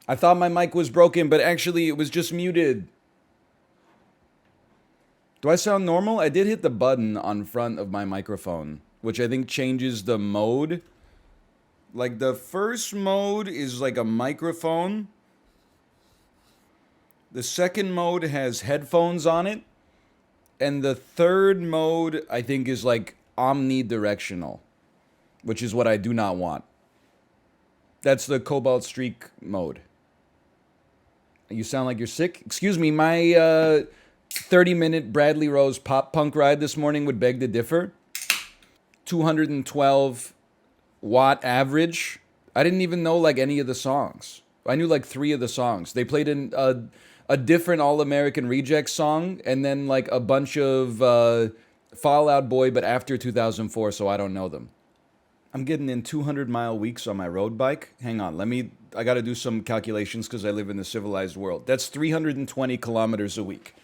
I thought my mic was broken, but actually it was just muted. Do I sound normal? I did hit the button on front of my microphone, which I think changes the mode. Like the first mode is like a microphone. The second mode has headphones on it. And the third mode, I think, is like omnidirectional, which is what I do not want. That's the Cobalt Streak mode. You sound like you're sick. Excuse me, my 30-minute Bradley Rose pop punk ride this morning would beg to differ. 212 watt average. I didn't even know like any of the songs. I knew like 3 of the songs. They played in a different All American Rejects song and then like a bunch of Fall Out Boy, but after 2004, so I don't know them. I'm getting in 200-mile weeks on my road bike. Hang on, I got to do some calculations because I live in the civilized world. That's 320 kilometers a week.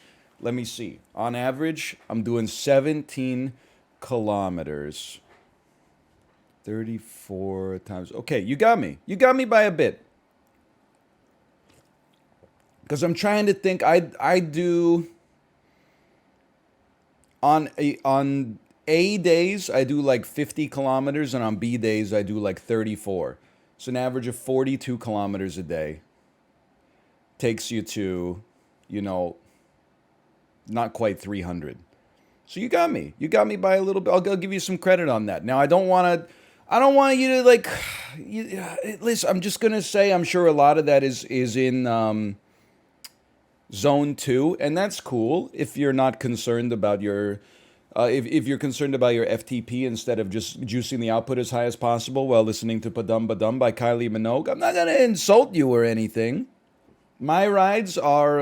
Let me see. On average, I'm doing 17 kilometers. 34 times. Okay, you got me. You got me by a bit. Because I'm trying to think. I do on A days I do like 50 kilometers, and on B days I do like 34. So an average of 42 kilometers a day takes you to, not quite 300. So you got me. You got me by a little bit. I'll give you some credit on that. Now I don't want you to like. Listen, I'm just gonna say I'm sure a lot of that is in zone 2, and that's cool if you're not concerned about your. If you're concerned about your FTP instead of just juicing the output as high as possible while listening to Padum Badum by Kylie Minogue, I'm not gonna insult you or anything. My rides are,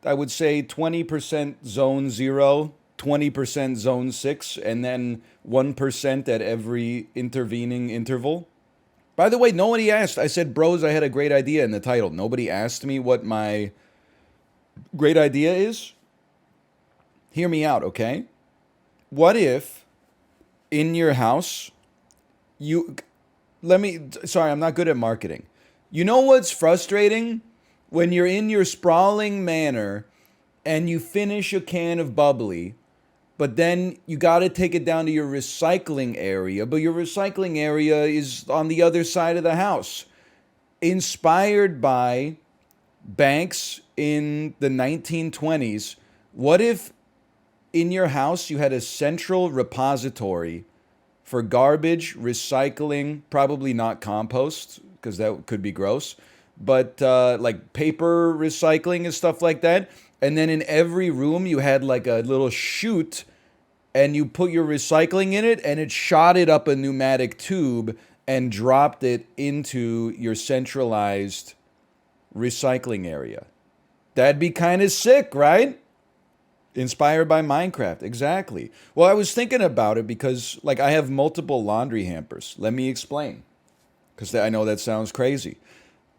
I would say, 20% zone 0, 20% zone 6, and then 1% at every intervening interval. By the way, nobody asked. I said, bros, I had a great idea in the title. Nobody asked me what my great idea is. Hear me out, okay? What if in your house sorry, I'm not good at marketing. You know what's frustrating? When you're in your sprawling manor and you finish a can of bubbly, but then you got to take it down to your recycling area, but your recycling area is on the other side of the house. Inspired by banks in the 1920s, what if in your house you had a central repository for garbage, recycling, probably not compost, because that could be gross, but like paper recycling and stuff like that. And then in every room you had like a little chute and you put your recycling in it and it shot it up a pneumatic tube and dropped it into your centralized recycling area. That'd be kind of sick, right? Inspired by Minecraft, exactly. Well, I was thinking about it because, like, I have multiple laundry hampers. Let me explain, because I know that sounds crazy.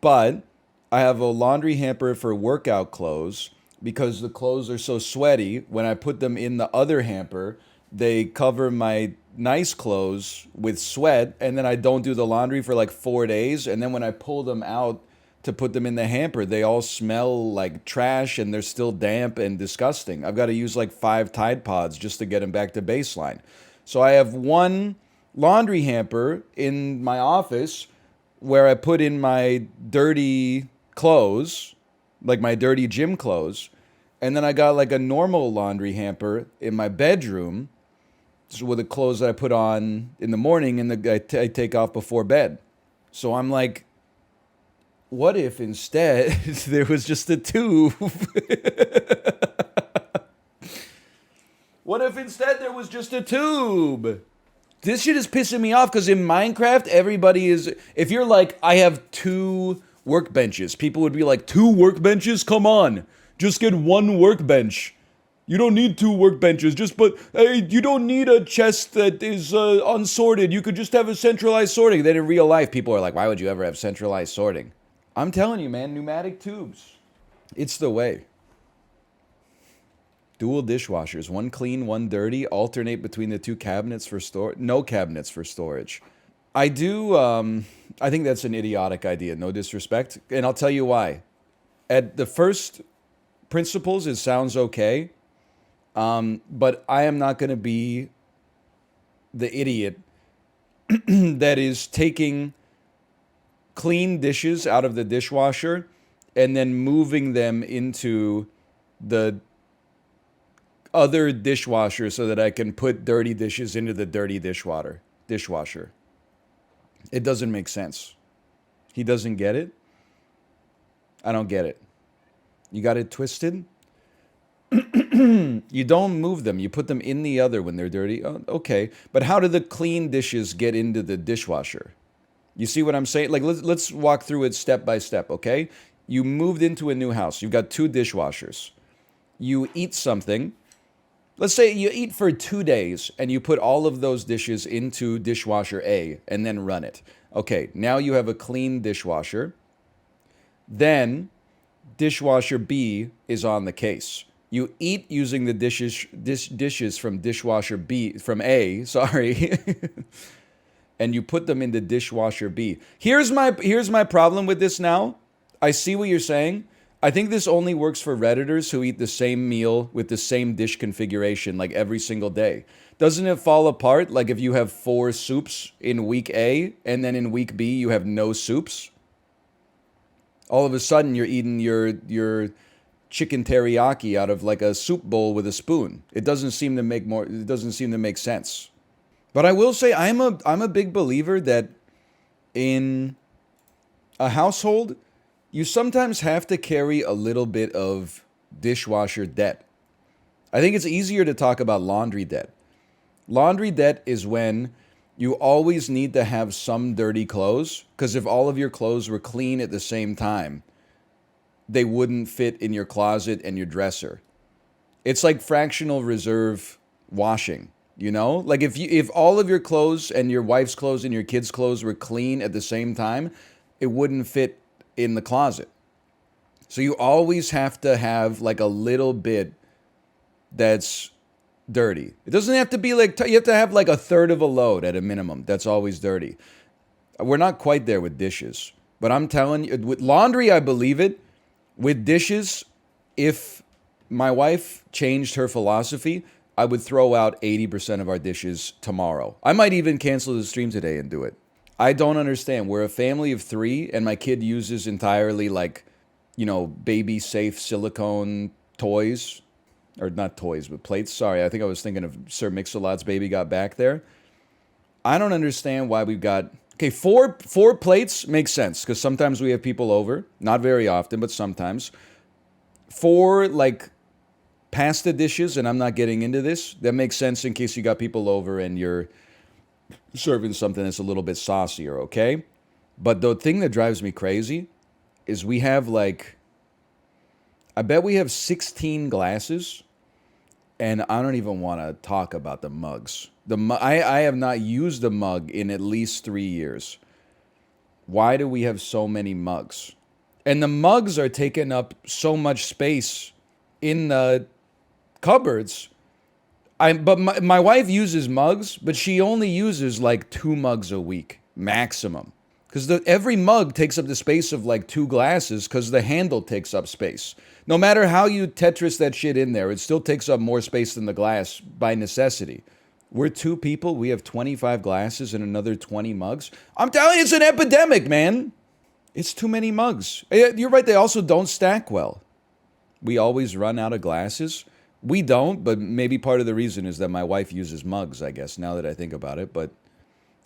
But I have a laundry hamper for workout clothes because the clothes are so sweaty. When I put them in the other hamper, they cover my nice clothes with sweat, and then I don't do the laundry for like 4 days. And then when I pull them out to put them in the hamper, they all smell like trash and they're still damp and disgusting. I've got to use like 5 Tide Pods just to get them back to baseline. So I have one laundry hamper in my office where I put in my dirty clothes, like my dirty gym clothes. And then I got like a normal laundry hamper in my bedroom with the clothes that I put on in the morning and I take off before bed. So I'm like, what if instead there was just a tube? What if instead there was just a tube? This shit is pissing me off because in Minecraft, everybody is. If you're like, I have 2 workbenches, people would be like, 2 workbenches? Come on. Just get 1 workbench. You don't need 2 workbenches. Hey, you don't need a chest that is unsorted. You could just have a centralized sorting. Then in real life, people are like, why would you ever have centralized sorting? I'm telling you, man, pneumatic tubes. It's the way. Dual dishwashers, 1 clean, 1 dirty, alternate between the 2 cabinets for storage. No cabinets for storage. I do. I think that's an idiotic idea. No disrespect, and I'll tell you why. At the first principles, it sounds okay, but I am not going to be the idiot that is taking clean dishes out of the dishwasher and then moving them into the other dishwasher so that I can put dirty dishes into the dirty dishwasher. It doesn't make sense. He doesn't get it. I don't get it. You got it twisted? You don't move them. You put them in the other when they're dirty. Oh, okay. But how do the clean dishes get into the dishwasher? You see what I'm saying? Like, let's walk through it step by step, okay? You moved into a new house. You've got 2 dishwashers. You eat something. Let's say you eat for 2 days and you put all of those dishes into dishwasher A and then run it. Okay, now you have a clean dishwasher. Then dishwasher B is on the case. You eat using the dishes from dishwasher B, from A, sorry, and you put them into dishwasher B. Here's my problem with this now. I see what you're saying. I think this only works for Redditors who eat the same meal with the same dish configuration like every single day. Doesn't it fall apart like if you have 4 soups in week A and then in week B you have no soups? All of a sudden you're eating your chicken teriyaki out of like a soup bowl with a spoon. It doesn't seem to make sense. But I will say I'm a big believer that in a household you sometimes have to carry a little bit of dishwasher debt. I think it's easier to talk about laundry debt. Laundry debt is when you always need to have some dirty clothes, because if all of your clothes were clean at the same time, they wouldn't fit in your closet and your dresser. It's like fractional reserve washing, you know? Like if all of your clothes and your wife's clothes and your kids' clothes were clean at the same time, it wouldn't fit in the closet. So you always have to have like a little bit that's dirty. It doesn't have to be like, you have to have like a third of a load at a minimum. That's always dirty. We're not quite there with dishes, but I'm telling you, with laundry, I believe it. With dishes, if my wife changed her philosophy, I would throw out 80% of our dishes tomorrow. I might even cancel the stream today and do it. I don't understand. We're a family of 3, and my kid uses entirely like, baby safe silicone toys. Or not toys, but plates. Sorry, I think I was thinking of Sir Mix-a-Lot's Baby Got Back there. I don't understand why we've got... Okay, four plates makes sense, because sometimes we have people over. Not very often, but sometimes. 4, like, pasta dishes, and I'm not getting into this. That makes sense in case you got people over and you're serving something that's a little bit saucier, okay? But the thing that drives me crazy is we have, like... I bet we have 16 glasses... And I don't even want to talk about the mugs. I have not used a mug in at least 3 years. Why do we have so many mugs? And the mugs are taking up so much space in the cupboards. But my wife uses mugs, but she only uses like 2 mugs a week, maximum. Because every mug takes up the space of like 2 glasses because the handle takes up space. No matter how you Tetris that shit in there, it still takes up more space than the glass by necessity. We're 2 people. We have 25 glasses and another 20 mugs. I'm telling you, it's an epidemic, man. It's too many mugs. You're right. They also don't stack well. We always run out of glasses. We don't, but maybe part of the reason is that my wife uses mugs, I guess, now that I think about it. But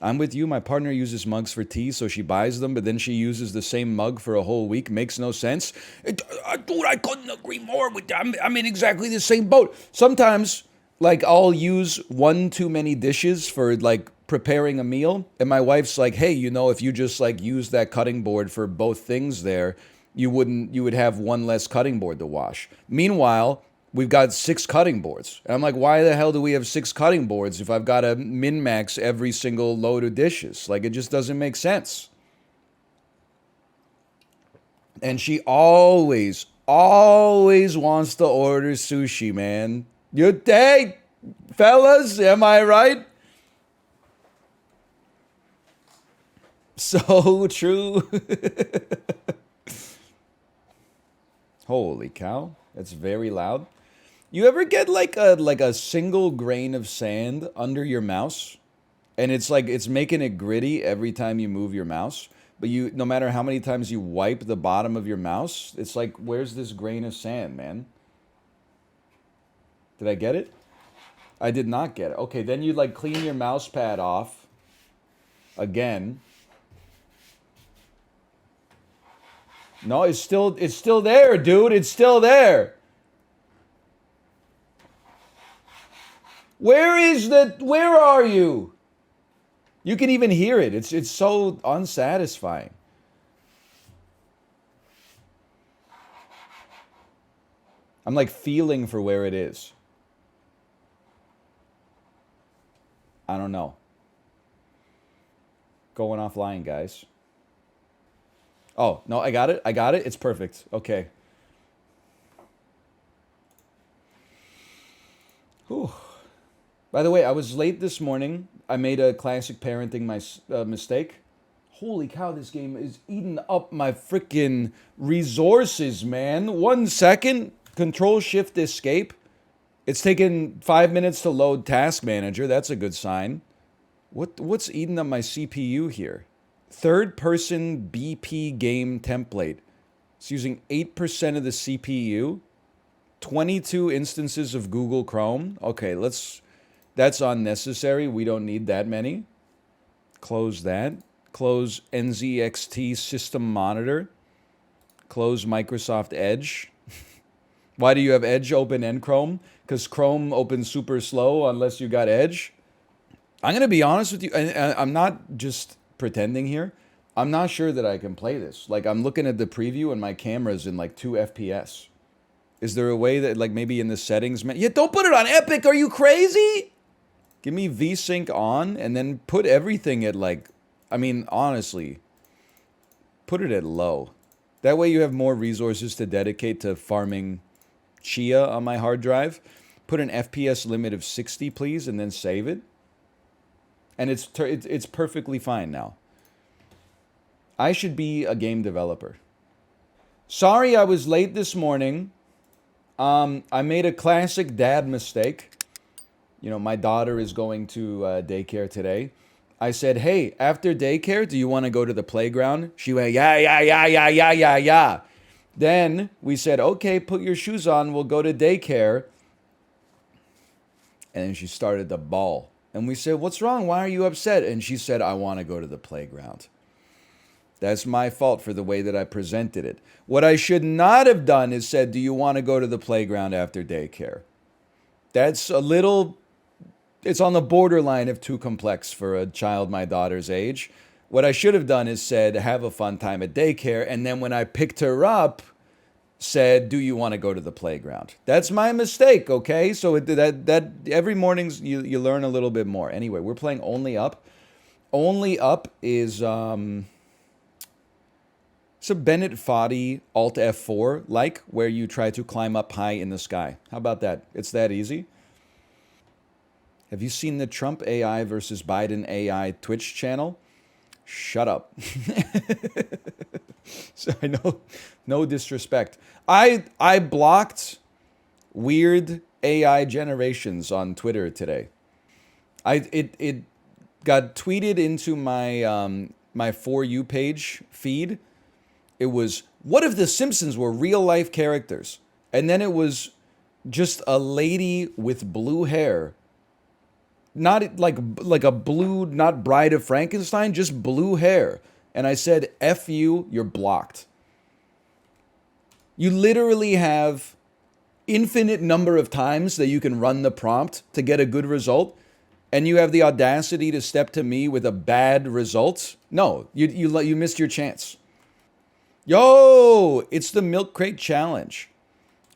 I'm with you. My partner uses mugs for tea, so she buys them, but then she uses the same mug for a whole week. Makes no sense. Dude, I couldn't agree more with that. I'm in exactly the same boat. Sometimes, like, I'll use 1 too many dishes for, like, preparing a meal, and my wife's like, hey, if you just, like, use that cutting board for both things there, you would have 1 less cutting board to wash. Meanwhile, we've got 6 cutting boards. And I'm like, why the hell do we have 6 cutting boards if I've got to min-max every single load of dishes? Like, it just doesn't make sense. And she always wants to order sushi, man. Hey, fellas, am I right? So true. Holy cow. That's very loud. You ever get like a single grain of sand under your mouse? And it's like it's making it gritty every time you move your mouse. But you no matter how many times you wipe the bottom of your mouse, it's like where's this grain of sand, man? Did I get it? I did not get it. Okay, then you like clean your mouse pad off again. No, it's still there, dude. It's still there. Where are you? You can even hear it. It's so unsatisfying. I'm like feeling for where it is. I don't know. Going offline, guys. Oh, no, I got it. I got it. It's perfect. Okay. Whew. By the way, I was late this morning. I made a classic parenting mistake. Holy cow, this game is eating up my freaking resources, man. 1 second. Control Shift Escape. It's taken 5 minutes to load Task Manager. That's a good sign. What's eating up my CPU here? Third person BP game template. It's using 8% of the CPU. 22 instances of Google Chrome. Okay, that's unnecessary. We don't need that many. Close that. Close NZXT System Monitor. Close Microsoft Edge. Why do you have Edge open and Chrome? Because Chrome opens super slow unless you got Edge. I'm going to be honest with you. And I'm not just pretending here. I'm not sure that I can play this. Like, I'm looking at the preview and my camera's in like 2 FPS. Is there a way that, like, maybe in the settings... Yeah, don't put it on Epic. Are you crazy? Give me VSync on and then put everything at, like... I mean, honestly, put it at low. That way you have more resources to dedicate to farming Chia on my hard drive. Put an FPS limit of 60, please, and then save it. And it's perfectly fine now. I should be a game developer. Sorry I was late this morning. I made a classic dad mistake. You know, my daughter is going to daycare today. I said, hey, after daycare, do you want to go to the playground? She went, yeah, yeah, yeah, yeah, yeah, yeah, yeah. Then we said, okay, put your shoes on. We'll go to daycare. And then she started to bawl. And we said, what's wrong? Why are you upset? And she said, I want to go to the playground. That's my fault for the way that I presented it. What I should not have done is said, do you want to go to the playground after daycare? That's a little, it's on the borderline of too complex for a child my daughter's age. What I should have done is said, have a fun time at daycare. And then when I picked her up, said, do you want to go to the playground? That's my mistake, okay? So that every morning you learn a little bit more. Anyway, we're playing Only Up. Only Up is... it's a Bennett Foddy Alt F4 like, where you try to climb up high in the sky. How about that? It's that easy. Have you seen the Trump AI versus Biden AI Twitch channel? Shut up. So I know, no disrespect. I blocked weird AI generations on Twitter today. It got tweeted into my my For You page feed. It was, what if the Simpsons were real life characters? And then it was just a lady with blue hair. Not like a blue, not Bride of Frankenstein, just blue hair. And I said, F you, you're blocked. You literally have infinite number of times that you can run the prompt to get a good result. And you have the audacity to step to me with a bad result? No, you missed your chance. Yo, it's the Milk Crate Challenge.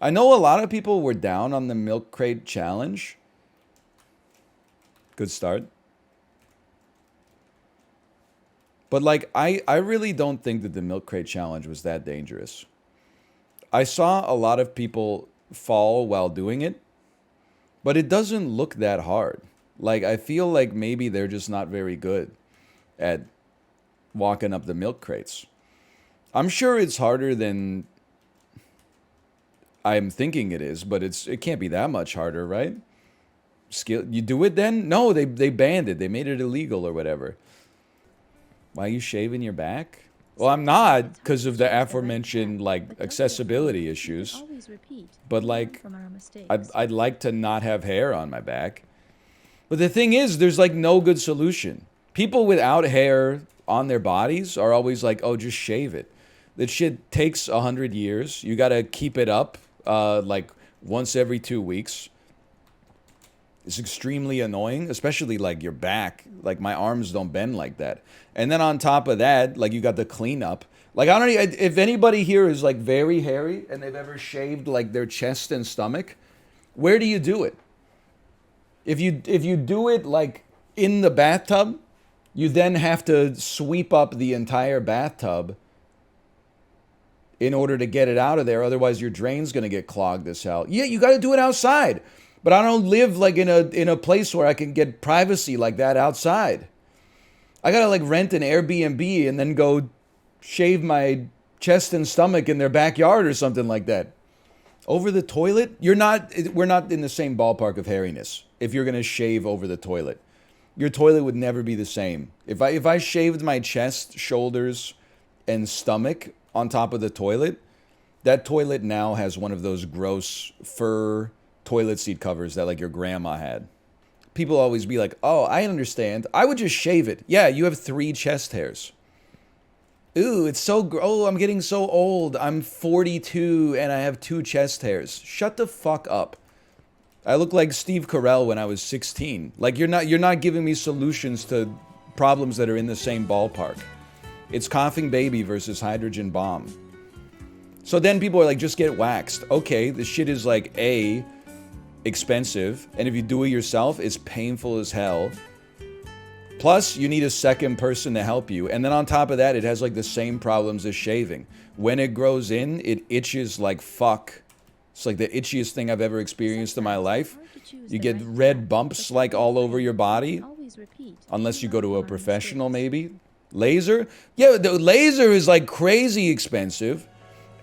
I know a lot of people were down on the Milk Crate Challenge. Good start. But like, I really don't think that the Milk Crate Challenge was that dangerous. I saw a lot of people fall while doing it, but it doesn't look that hard. Like, I feel like maybe they're just not very good at walking up the milk crates. I'm sure it's harder than I'm thinking it is, but it can't be that much harder, right? You do it then? No, they banned it. They made it illegal or whatever. Why are you shaving your back? Well, I'm not, because of the aforementioned, like, accessibility issues. But, like, I'd like to not have hair on my back. But the thing is, there's, like, no good solution. People without hair on their bodies are always like, oh, just shave it. That shit takes 100 years. You gotta keep it up, like, once every 2 weeks. It's extremely annoying, especially, like, your back. Like, my arms don't bend like that. And then on top of that, like, you got the cleanup. Like, I don't know, if anybody here is, like, very hairy and they've ever shaved, like, their chest and stomach, where do you do it? If you do it, like, in the bathtub, you then have to sweep up the entire bathtub in order to get it out of there. Otherwise, your drain's going to get clogged as hell. Yeah, you got to do it outside. But I don't live, like, in a place where I can get privacy like that outside. I got to, like, rent an Airbnb and then go shave my chest and stomach in their backyard or something like that. Over the toilet? We're not in the same ballpark of hairiness if you're going to shave over the toilet. Your toilet would never be the same. If I shaved my chest, shoulders, and stomach on top of the toilet, that toilet now has one of those gross fur toilet seat covers that, like, your grandma had. People always be like, oh, I understand. I would just shave it. Yeah, you have 3 chest hairs. Ooh, it's so oh, I'm getting so old. I'm 42 and I have 2 chest hairs. Shut the fuck up. I look like Steve Carell when I was 16. Like, you're not giving me solutions to problems that are in the same ballpark. It's coughing baby versus hydrogen bomb. So then people are like, just get waxed. Okay, the shit is, like, expensive, and if you do it yourself, it's painful as hell. Plus, you need a second person to help you, and then on top of that, it has, like, the same problems as shaving. When it grows in, it itches like fuck. It's like the itchiest thing I've ever experienced in my life. You get red bumps, like, all over your body, unless you go to a professional, maybe. Laser? Yeah, the laser is, like, crazy expensive.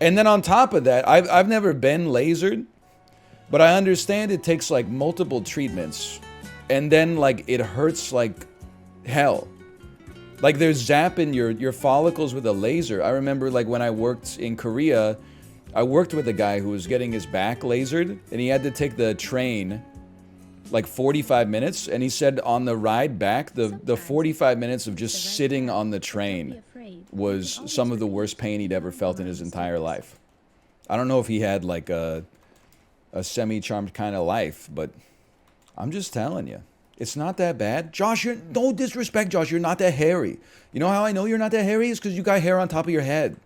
And then on top of that, I've never been lasered, but I understand it takes, like, multiple treatments. And then, like, it hurts like hell. Like, they're zapping your follicles with a laser. I remember, like, when I worked in Korea, I worked with a guy who was getting his back lasered, and he had to take the train, like, 45 minutes. And he said on the ride back, the 45 minutes of just sitting on the train was some of the worst pain he'd ever felt in his entire life. I don't know if he had, like, a semi-charmed kind of life, but I'm just telling you, it's not that bad. Josh, don't disrespect Josh, you're not that hairy. You know how I know you're not that hairy? It's because you got hair on top of your head.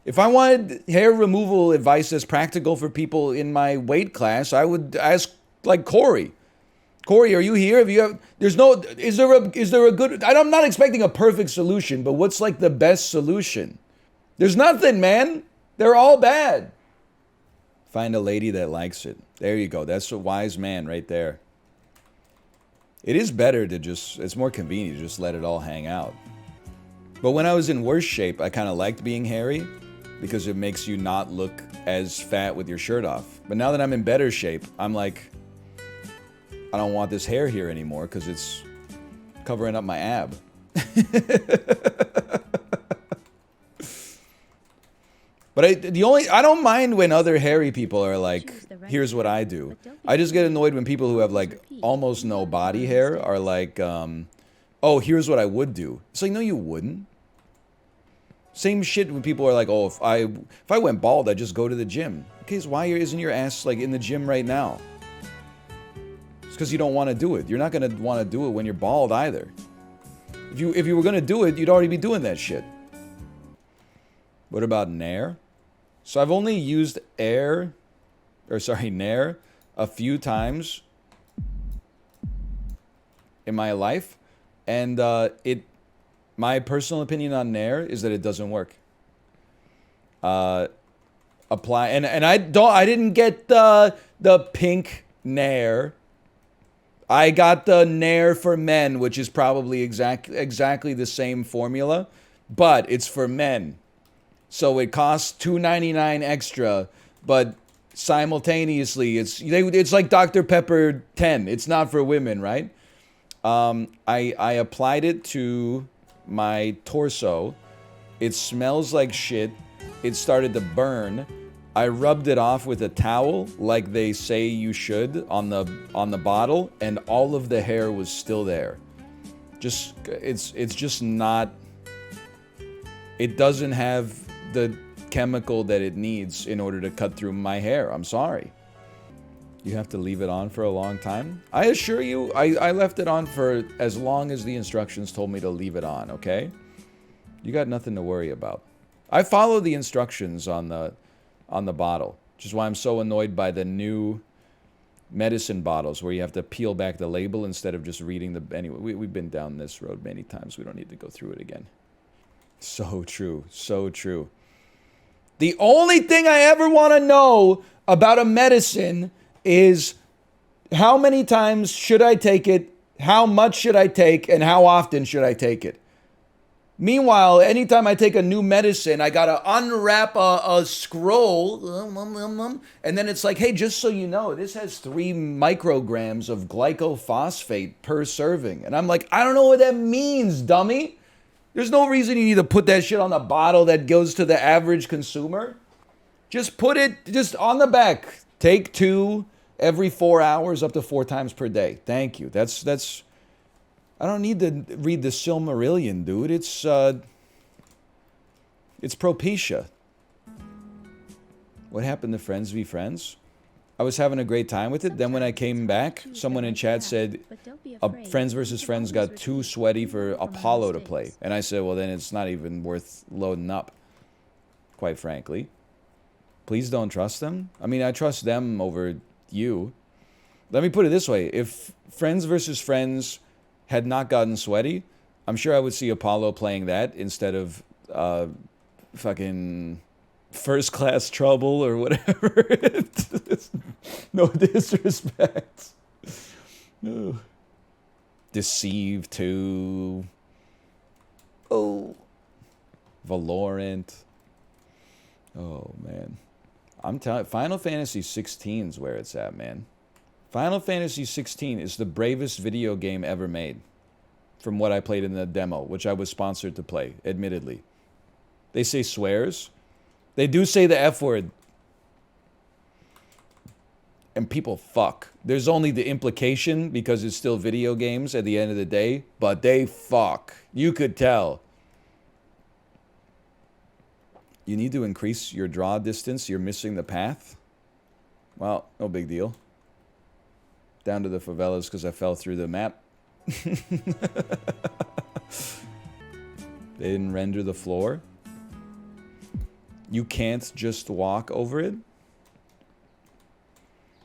If I wanted hair removal advice that's practical for people in my weight class, I would ask, like, Kory. Kory, are you here? Is there a good, I'm not expecting a perfect solution, but what's, like, the best solution? There's nothing, man. They're all bad. Find a lady that likes it. There you go. That's a wise man right there. It is better to it's more convenient to just let it all hang out. But when I was in worse shape, I kind of liked being hairy because it makes you not look as fat with your shirt off. But now that I'm in better shape, I'm like, I don't want this hair here anymore because it's covering up my ab. But I don't mind when other hairy people are like, here's what I do. I just get annoyed when people who have, like, almost no body hair are like, oh, here's what I would do. It's like, no, you wouldn't. Same shit when people are like, oh, if I went bald, I'd just go to the gym. Okay, so why isn't your ass, like, in the gym right now? It's because you don't want to do it. You're not going to want to do it when you're bald either. If you were going to do it, you'd already be doing that shit. What about Nair? So I've only used Nair a few times in my life, and my personal opinion on Nair is that it doesn't work. I didn't get the pink Nair. I got the Nair for men, which is probably exactly the same formula, but it's for men. So it costs $2.99 extra, but simultaneously it's like Dr. Pepper 10. It's not for women, right? I applied it to my torso. It smells like shit. It started to burn. I rubbed it off with a towel like they say you should on the bottle, and all of the hair was still there. It's just not, it doesn't have the chemical that it needs in order to cut through my hair. I'm sorry. You have to leave it on for a long time? I assure you, I left it on for as long as the instructions told me to leave it on, okay? You got nothing to worry about. I follow the instructions on the bottle, which is why I'm so annoyed by the new medicine bottles where you have to peel back the label instead of just reading the... Anyway, we've been down this road many times. We don't need to go through it again. So true. So true. The only thing I ever want to know about a medicine is how many times should I take it, how much should I take, and how often should I take it. Meanwhile, anytime I take a new medicine, I gotta unwrap a scroll, and then it's like, hey, just so you know, this has 3 micrograms of glycophosphate per serving. And I'm like, I don't know what that means, dummy. There's no reason you need to put that shit on the bottle that goes to the average consumer. Just put it just on the back. Take 2 every 4 hours up to 4 times per day. Thank you. That's I don't need to read the Silmarillion, dude. It's Propecia. What happened to Friends v. Friends? I was having a great time with it. Then when I came back, someone in chat said Friends vs. Friends got too sweaty for Apollo to play. And I said, well, then it's not even worth loading up, quite frankly. Please don't trust them. I mean, I trust them over you. Let me put it this way. If Friends vs. Friends had not gotten sweaty, I'm sure I would see Apollo playing that instead of fucking First Class Trouble or whatever. No disrespect. No. Deceive 2. Oh. Valorant. Oh, man. I'm telling you, Final Fantasy 16 is where it's at, man. Final Fantasy 16 is the bravest video game ever made, from what I played in the demo, which I was sponsored to play, admittedly. They say swears. They do say the F word. And people fuck. There's only the implication because it's still video games at the end of the day, but they fuck. You could tell. You need to increase your draw distance. You're missing the path. Well, no big deal. Down to the favelas because I fell through the map. They didn't render the floor. You can't just walk over it.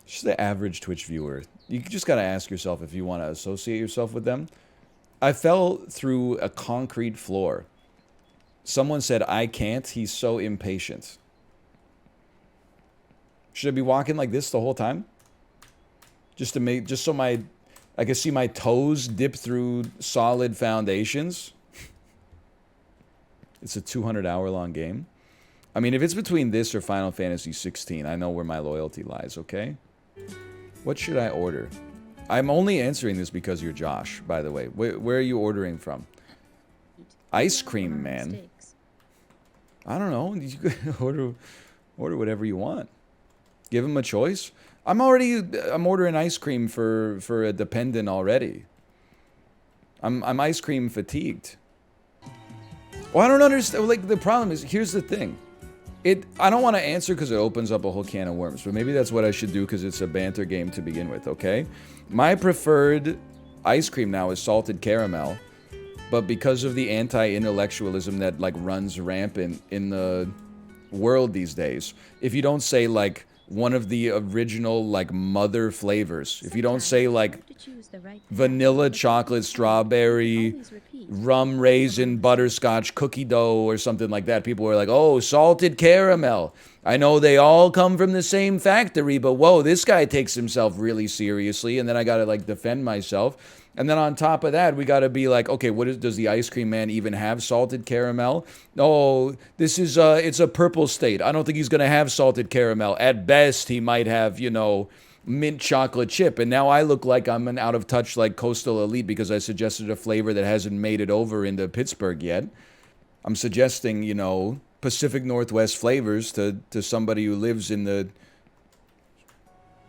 Just the average Twitch viewer. You just got to ask yourself if you want to associate yourself with them. I fell through a concrete floor. Someone said, I can't. He's so impatient. Should I be walking like this the whole time? Just so I can see my toes dip through solid foundations. It's a 200-hour-long game. I mean, if it's between this or Final Fantasy 16, I know where my loyalty lies, okay? What should I order? I'm only answering this because you're Josh, by the way. Where are you ordering from? Ice cream, man. I don't know. You can order whatever you want. Give him a choice. I'm ordering ice cream for a dependent already. I'm ice cream fatigued. Well, I don't understand. Like, the problem is, here's the thing. I don't want to answer because it opens up a whole can of worms, but maybe that's what I should do because it's a banter game to begin with, okay? My preferred ice cream now is salted caramel, but because of the anti-intellectualism that, like, runs rampant in the world these days, if you don't say, like, one of the original like mother flavors. If you don't say like vanilla, chocolate, strawberry, rum, raisin, butterscotch, cookie dough, or something like that, people were like, oh, salted caramel. I know they all come from the same factory, but whoa, this guy takes himself really seriously. And then I got to like defend myself. And then on top of that, we got to be like, okay, does the ice cream man even have salted caramel? Oh, this is, it's a purple state. I don't think he's going to have salted caramel. At best, he might have, you know, mint chocolate chip. And now I look like I'm an out of touch, like coastal elite because I suggested a flavor that hasn't made it over into Pittsburgh yet. I'm suggesting, you know, Pacific Northwest flavors to somebody who lives in the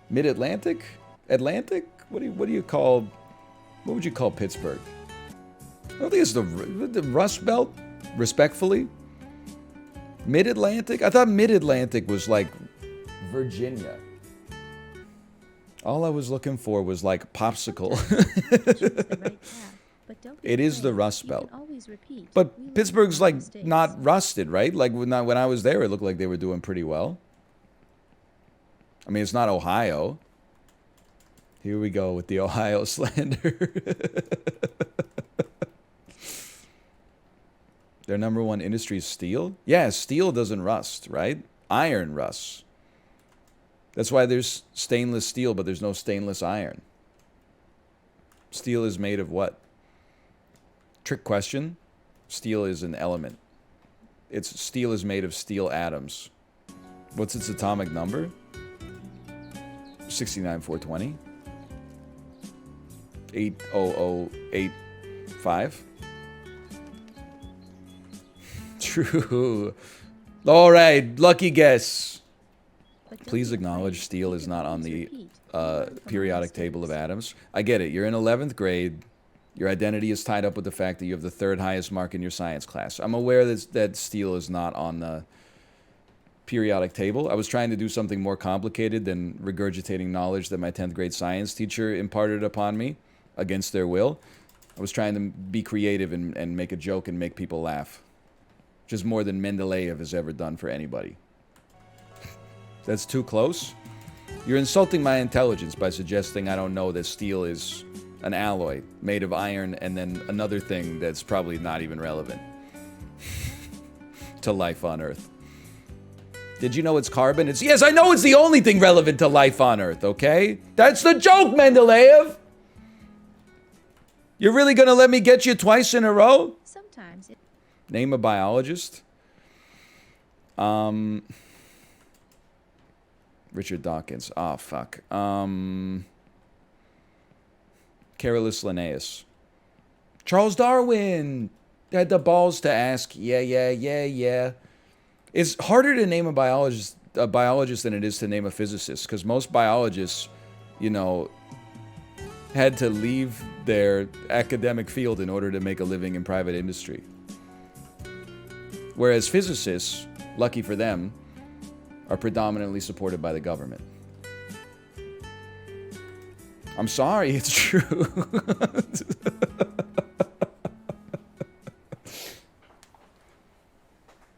mid-Atlantic? Atlantic? What do you call, what would you call Pittsburgh? I don't think it's the Rust Belt, respectfully. Mid-Atlantic? I thought Mid-Atlantic was like Virginia. All I was looking for was like popsicle. It is the Rust Belt. But Pittsburgh's like not rusted, right? Like when I was there, it looked like they were doing pretty well. I mean, it's not Ohio. Here we go with the Ohio slander. Their number one industry is steel? Yeah, steel doesn't rust, right? Iron rusts. That's why there's stainless steel, but there's no stainless iron. Steel is made of what? Trick question. Steel is an element. Steel is made of steel atoms. What's its atomic number? 69420. 80085. True. All right, lucky guess. Please acknowledge steel is not on the periodic table of atoms. I get it. You're in 11th grade. Your identity is tied up with the fact that you have the third highest mark in your science class. I'm aware that steel is not on the periodic table. I was trying to do something more complicated than regurgitating knowledge that my 10th grade science teacher imparted upon me against their will. I was trying to be creative and make a joke and make people laugh. Which is more than Mendeleev has ever done for anybody. That's too close? You're insulting my intelligence by suggesting I don't know that steel is an alloy made of iron and then another thing that's probably not even relevant to life on Earth. Did you know it's carbon? Yes, I know it's the only thing relevant to life on Earth, okay? That's the joke, Mendeleev! You're really gonna let me get you twice in a row? Sometimes. Name a biologist. Richard Dawkins. Oh, fuck. Carolus Linnaeus. Charles Darwin had the balls to ask. Yeah. It's harder to name a biologist than it is to name a physicist, because most biologists, you know, had to leave their academic field in order to make a living in private industry. Whereas physicists, lucky for them, are predominantly supported by the government. I'm sorry, it's true.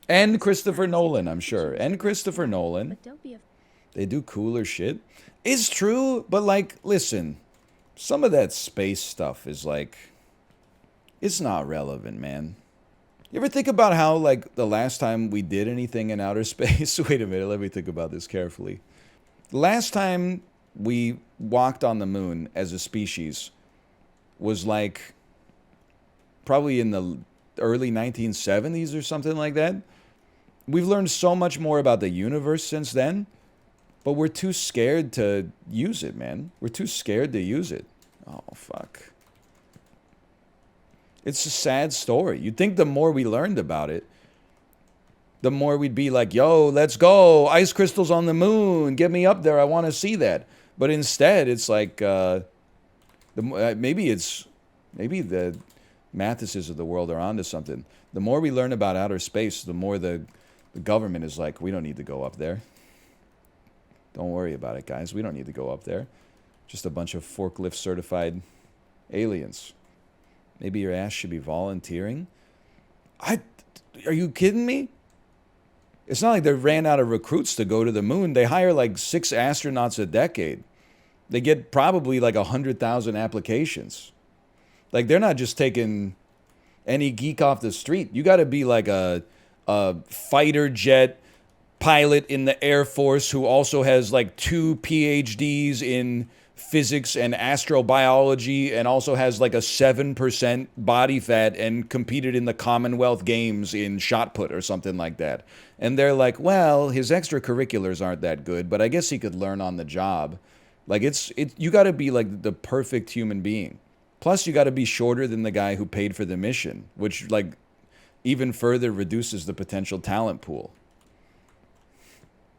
And Christopher Nolan, I'm sure. And Christopher Nolan. But don't be a... They do cooler shit. It's true, but like, listen, some of that space stuff is like, it's not relevant, man. You ever think about how, like, the last time we did anything in outer space? Wait a minute, let me think about this carefully. The last time we walked on the moon as a species was like probably in the early 1970s or something like that. We've learned so much more about the universe since then, but we're too scared to use it, man. We're too scared to use it. Oh, fuck. It's a sad story. You'd think the more we learned about it, the more we'd be like, yo, let's go. Ice crystals on the moon. Get me up there. I want to see that. But instead, it's like, maybe the Mathises of the world are onto something. The more we learn about outer space, the more the government is like, we don't need to go up there. Don't worry about it, guys. We don't need to go up there. Just a bunch of forklift certified aliens. Maybe your ass should be volunteering. Are you kidding me? It's not like they ran out of recruits to go to the moon. They hire like 6 astronauts a decade. They get probably like 100,000 applications. Like they're not just taking any geek off the street. You got to be like a fighter jet pilot in the Air Force who also has like 2 PhDs in physics and astrobiology and also has like a 7% body fat and competed in the Commonwealth Games in shot put or something like that. And they're like, well, his extracurriculars aren't that good, but I guess he could learn on the job. Like you got to be like the perfect human being. Plus you got to be shorter than the guy who paid for the mission, which like even further reduces the potential talent pool.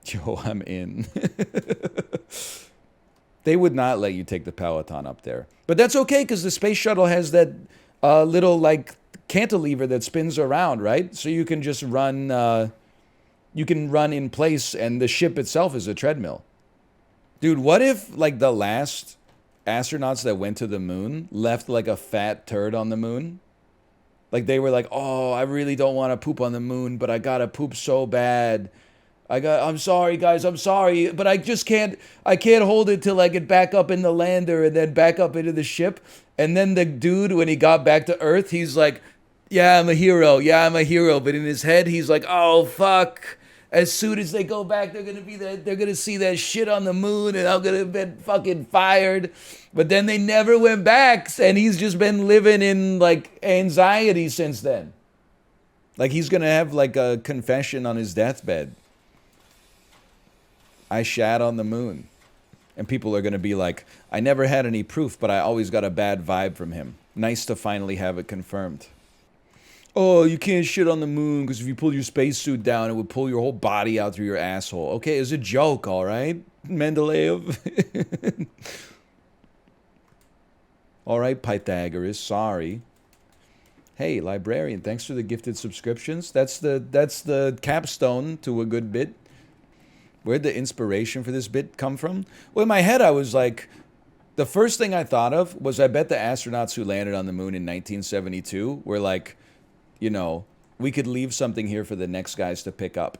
Yo, I'm in. They would not let you take the Peloton up there. But that's okay because the space shuttle has that little like cantilever that spins around, right? So you can just run, you can run in place and the ship itself is a treadmill. Dude, what if like the last astronauts that went to the moon left like a fat turd on the moon? Like they were like, oh, I really don't want to poop on the moon, but I gotta poop so bad. I'm sorry, guys, I'm sorry, but I can't hold it till I get back up in the lander and then back up into the ship. And then the dude, when he got back to Earth, he's like, yeah, I'm a hero. Yeah, I'm a hero. But in his head, he's like, oh, fuck. As soon as they go back, they're gonna see that shit on the moon and I'm gonna be fucking fired. But then they never went back and he's just been living in like anxiety since then. Like he's gonna have like a confession on his deathbed. I shat on the moon. And people are going to be like, I never had any proof, but I always got a bad vibe from him. Nice to finally have it confirmed. Oh, you can't shit on the moon because if you pull your spacesuit down, it would pull your whole body out through your asshole. Okay, it's a joke, all right? Mendeleev. All right, Pythagoras, sorry. Hey, librarian, thanks for the gifted subscriptions. That's the capstone to a good bit. Where'd the inspiration for this bit come from? Well, in my head, I was like, the first thing I thought of was I bet the astronauts who landed on the moon in 1972 were like, you know, we could leave something here for the next guys to pick up.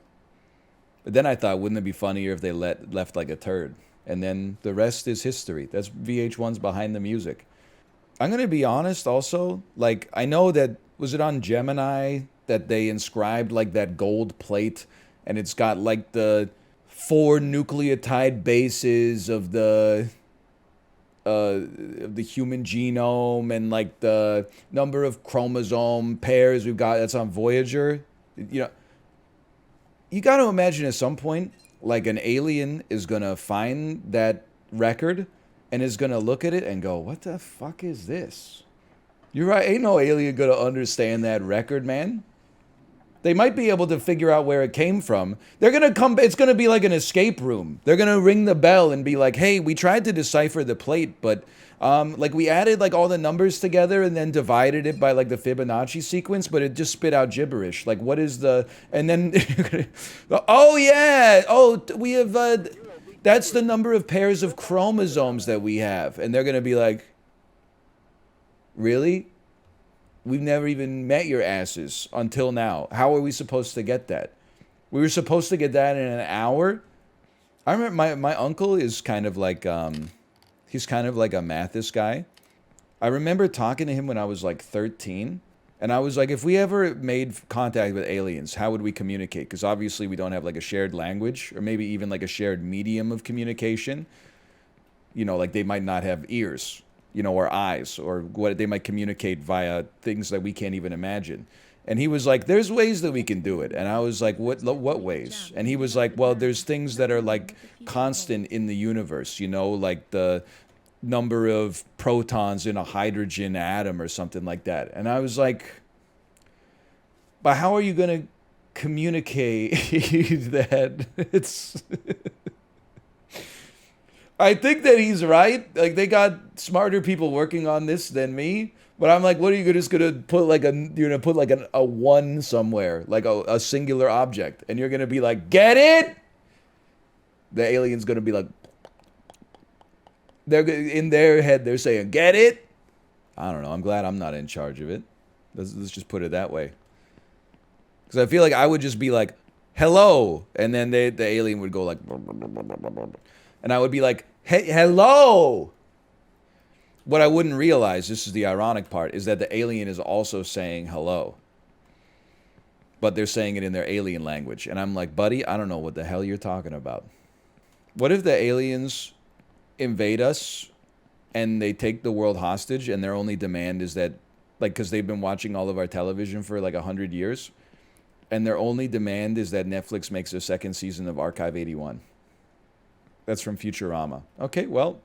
But then I thought, wouldn't it be funnier if they left like a turd? And then the rest is history. That's VH1's Behind the Music. I'm going to be honest also, like, I know that, was it on Gemini that they inscribed like that gold plate and it's got like the 4 nucleotide bases of the human genome and like the number of chromosome pairs we've got. That's on Voyager. You know, you got to imagine at some point like an alien is gonna find that record and is gonna look at it and go, "What the fuck is this?" You're right. Ain't no alien gonna understand that record, man. They might be able to figure out where it came from. They're going to come, it's going to be like an escape room. They're going to ring the bell and be like, hey, we tried to decipher the plate, but like we added like all the numbers together and then divided it by like the Fibonacci sequence, but it just spit out gibberish. Like what is the, and then, oh yeah, oh, we have, that's the number of pairs of chromosomes that we have. And they're going to be like, really? We've never even met your asses until now. How are we supposed to get that? We were supposed to get that in an hour? I remember my uncle is kind of like, he's kind of like a Mathis guy. I remember talking to him when I was like 13. And I was like, if we ever made contact with aliens, how would we communicate? Because obviously we don't have like a shared language or maybe even like a shared medium of communication. You know, like they might not have ears. You know, or eyes, or what they might communicate via things that we can't even imagine. And he was like, there's ways that we can do it. And I was like, what ways? And he was like, well, there's things that are like constant in the universe, you know, like the number of protons in a hydrogen atom or something like that. And I was like, but how are you going to communicate that? It's... I think that he's right. Like they got smarter people working on this than me. But I'm like, what are you just gonna put like a one somewhere, like a singular object, and you're gonna be like, get it? The alien's gonna be like, they're in their head they're saying, get it? I don't know. I'm glad I'm not in charge of it. Let's just put it that way. Because I feel like I would just be like, hello, and then the alien would go like, and I would be like, hey, hello. What I wouldn't realize, this is the ironic part, is that the alien is also saying hello. But they're saying it in their alien language. And I'm like, buddy, I don't know what the hell you're talking about. What if the aliens invade us and they take the world hostage and their only demand is that, like, because they've been watching all of our television for like 100 years, and their only demand is that Netflix makes a second season of Archive 81. That's from Futurama. Okay, well,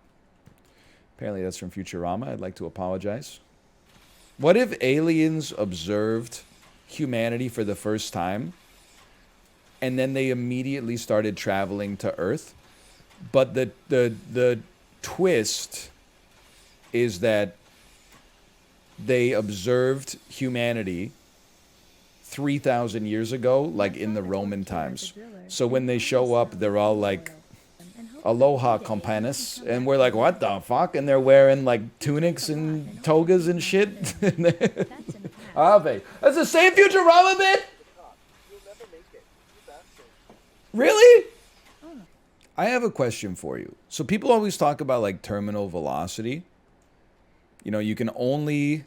apparently that's from Futurama. I'd like to apologize. What if aliens observed humanity for the first time and then they immediately started traveling to Earth? But the twist is that they observed humanity 3,000 years ago, like in the Roman times. So when they show up, they're all like, aloha, companis. And we're like, what the fuck? And they're wearing like tunics and togas and shit. Ave. That's the same Futurama bit? Really? I have a question for you. So people always talk about like terminal velocity. You know, you can only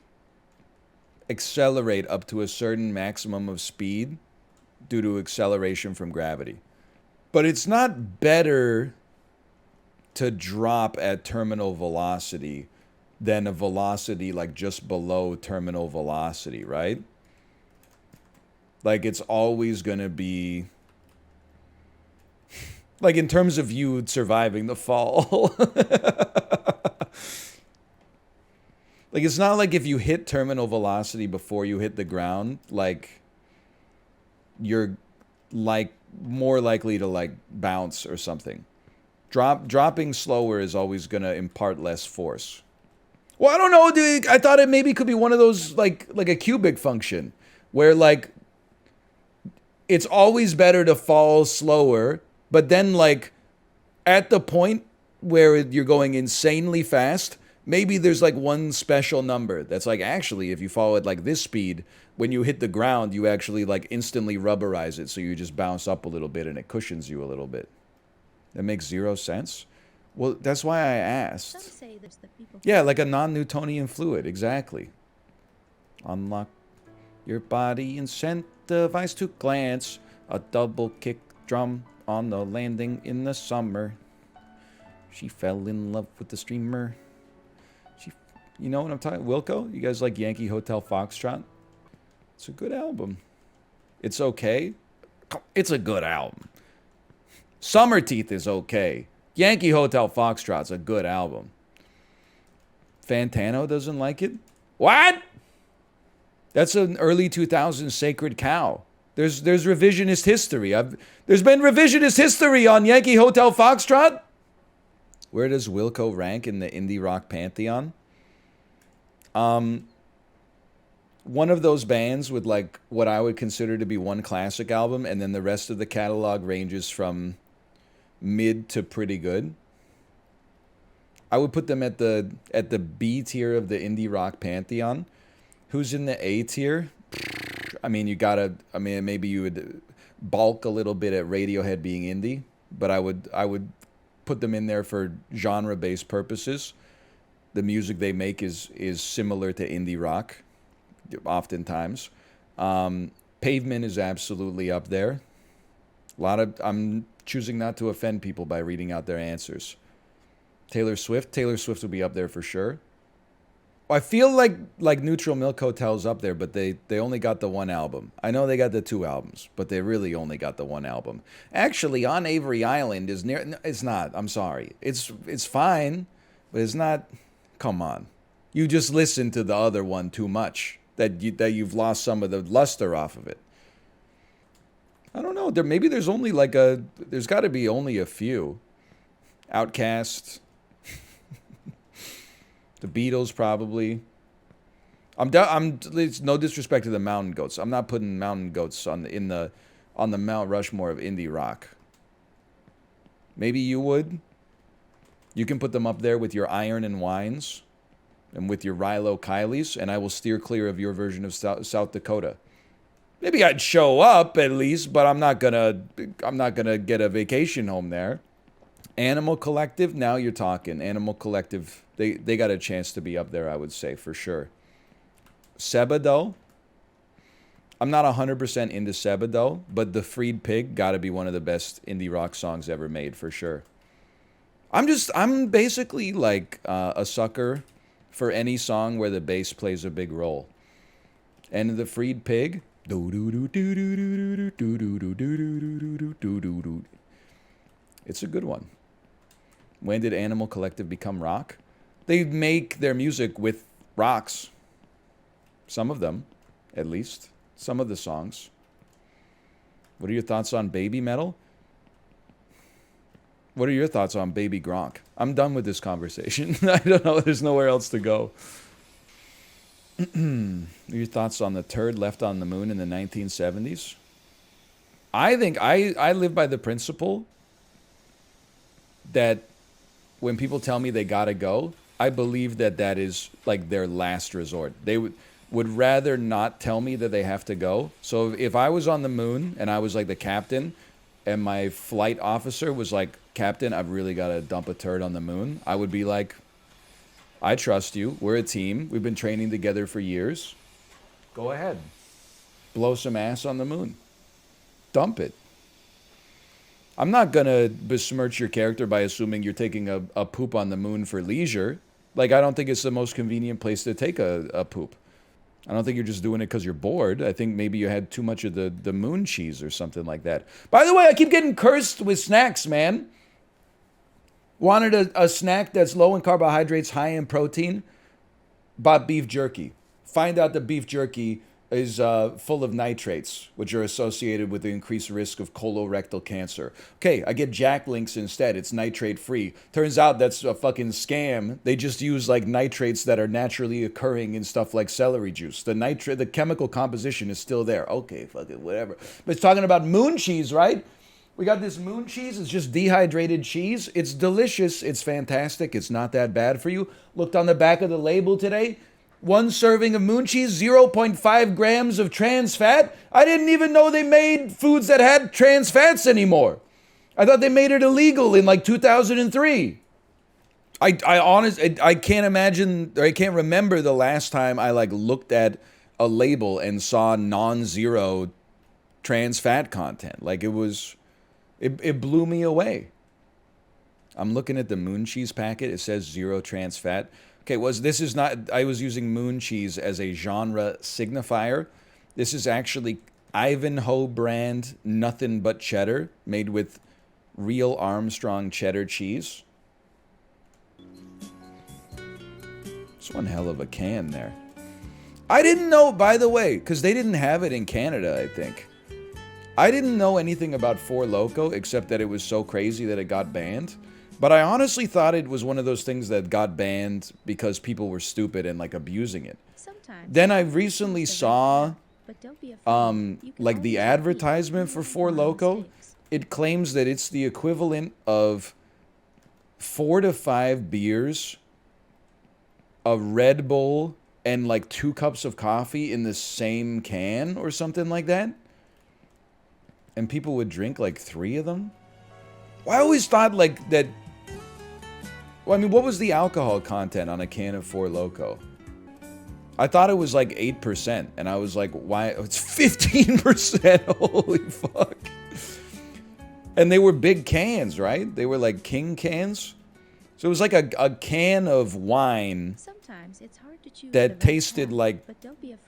accelerate up to a certain maximum of speed due to acceleration from gravity. But it's not better to drop at terminal velocity than a velocity like just below terminal velocity, right? Like it's always going to be like in terms of you surviving the fall. Like it's not like if you hit terminal velocity before you hit the ground, like you're like more likely to like bounce or something. Dropping slower is always going to impart less force. Well, I don't know, dude. I thought it maybe could be one of those like a cubic function where like it's always better to fall slower, but then like at the point where you're going insanely fast, maybe there's like one special number that's like, actually, if you fall at like this speed, when you hit the ground, you actually like instantly rubberize it. So you just bounce up a little bit and it cushions you a little bit. That makes zero sense. Well, that's why I asked. Some say there's the people. Yeah, like a non-Newtonian fluid, exactly. Unlock your body, incentivize to glance. A double kick drum on the landing in the summer. She fell in love with the streamer. You know what I'm talking? Wilco? You guys like Yankee Hotel Foxtrot? It's a good album. It's okay. It's a good album. Summer Teeth is okay. Yankee Hotel Foxtrot's a good album. Fantano doesn't like it? What? That's an early 2000s Sacred Cow. There's revisionist history. There's been revisionist history on Yankee Hotel Foxtrot. Where does Wilco rank in the indie rock pantheon? One of those bands with like what I would consider to be one classic album, and then the rest of the catalog ranges from mid to pretty good. I would put them at the B tier of the indie rock pantheon. Who's in the A tier? I mean, maybe you would balk a little bit at Radiohead being indie, but I would put them in there for genre-based purposes. The music they make is similar to indie rock, oftentimes. Pavement is absolutely up there. I'm choosing not to offend people by reading out their answers. Taylor Swift will be up there for sure. I feel like Neutral Milk Hotel's up there, but they only got the one album. I know they got the two albums, but they really only got the one album. Actually, On Avery Island is near. No, it's not. I'm sorry. It's fine, but it's not. Come on, you just listened to the other one too much. That you've lost some of the luster off of it. I don't know. There's only there's got to be only a few. Outkast. The Beatles probably. It's no disrespect to the Mountain Goats. I'm not putting Mountain Goats on the Mount Rushmore of indie rock. Maybe you would. You can put them up there with your Iron and Wines and with your Rilo Kileys, and I will steer clear of your version of South Dakota. Maybe I'd show up at least, but I'm not gonna get a vacation home there. Animal Collective, now you're talking. Animal Collective, they got a chance to be up there, I would say, for sure. Seba, though, I'm not 100% into Seba, though, but The Freed Pig got to be one of the best indie rock songs ever made, for sure. I'm basically like a sucker for any song where the bass plays a big role. And The Freed Pig, it's a good one. When did Animal Collective become rock? They make their music with rocks. Some of them, at least. Some of the songs. What are your thoughts on baby metal? What are your thoughts on Baby Gronk? I'm done with this conversation. I don't know. There's nowhere else to go. Your thoughts on the turd left on the moon in the 1970s? I think I live by the principle that when people tell me they gotta go, I believe that that is like their last resort. They would rather not tell me that they have to go. So if I was on the moon and I was like the captain and my flight officer was like, Captain, I've really got to dump a turd on the moon, I would be like, I trust you. We're a team. We've been training together for years. Go ahead. Blow some ass on the moon. Dump it. I'm not going to besmirch your character by assuming you're taking a poop on the moon for leisure. Like, I don't think it's the most convenient place to take a poop. I don't think you're just doing it because you're bored. I think maybe you had too much of the moon cheese or something like that. By the way, I keep getting cursed with snacks, man. Wanted a snack that's low in carbohydrates, high in protein. Bought beef jerky. Find out that beef jerky is full of nitrates, which are associated with the increased risk of colorectal cancer. Okay, I get Jack Links instead. It's nitrate free. Turns out that's a fucking scam. They just use like nitrates that are naturally occurring in stuff like celery juice. The chemical composition is still there. Okay, fuck it, whatever. But it's talking about moon cheese, right? We got this moon cheese. It's just dehydrated cheese. It's delicious. It's fantastic. It's not that bad for you. Looked on the back of the label today. One serving of moon cheese, 0.5 grams of trans fat. I didn't even know they made foods that had trans fats anymore. I thought they made it illegal in like 2003. I can't imagine, or I can't remember the last time I like looked at a label and saw non-zero trans fat content. Like it blew me away. I'm looking at the moon cheese packet. It says 0 trans fat. Okay, I was using moon cheese as a genre signifier. This is actually Ivanhoe brand nothing but cheddar made with real Armstrong cheddar cheese. It's one hell of a can there. I didn't know, by the way, because they didn't have it in Canada, I think. I didn't know anything about Four Loko except that it was so crazy that it got banned. But I honestly thought it was one of those things that got banned because people were stupid and like abusing it. Sometimes. Then I recently saw like the advertisement for Four Loko. It claims that it's the equivalent of 4 to 5 beers, a Red Bull, and like 2 cups of coffee in the same can or something like that. And people would drink like 3 of them. Well, I always thought like that. Well, I mean, what was the alcohol content on a can of Four Loko? I thought it was like 8%, and I was like, why? It's 15%. Holy fuck. And they were big cans, right? They were like king cans. So it was like a can of wine sometimes it's hard to choose that tasted like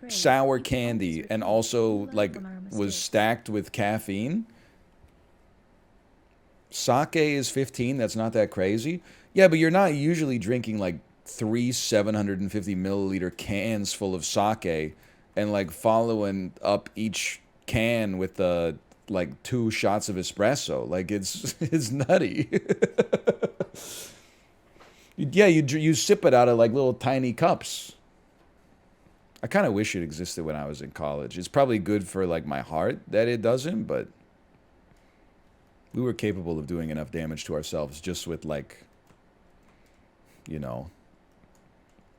sour candy and also like was stacked with caffeine. Sake is 15. That's not that crazy. Yeah, but you're not usually drinking like 3 750 milliliter cans full of sake and like following up each can with like 2 shots of espresso. Like it's nutty. Yeah, you sip it out of like little tiny cups. I kind of wish it existed when I was in college. It's probably good for like my heart that it doesn't, but we were capable of doing enough damage to ourselves just with like, you know,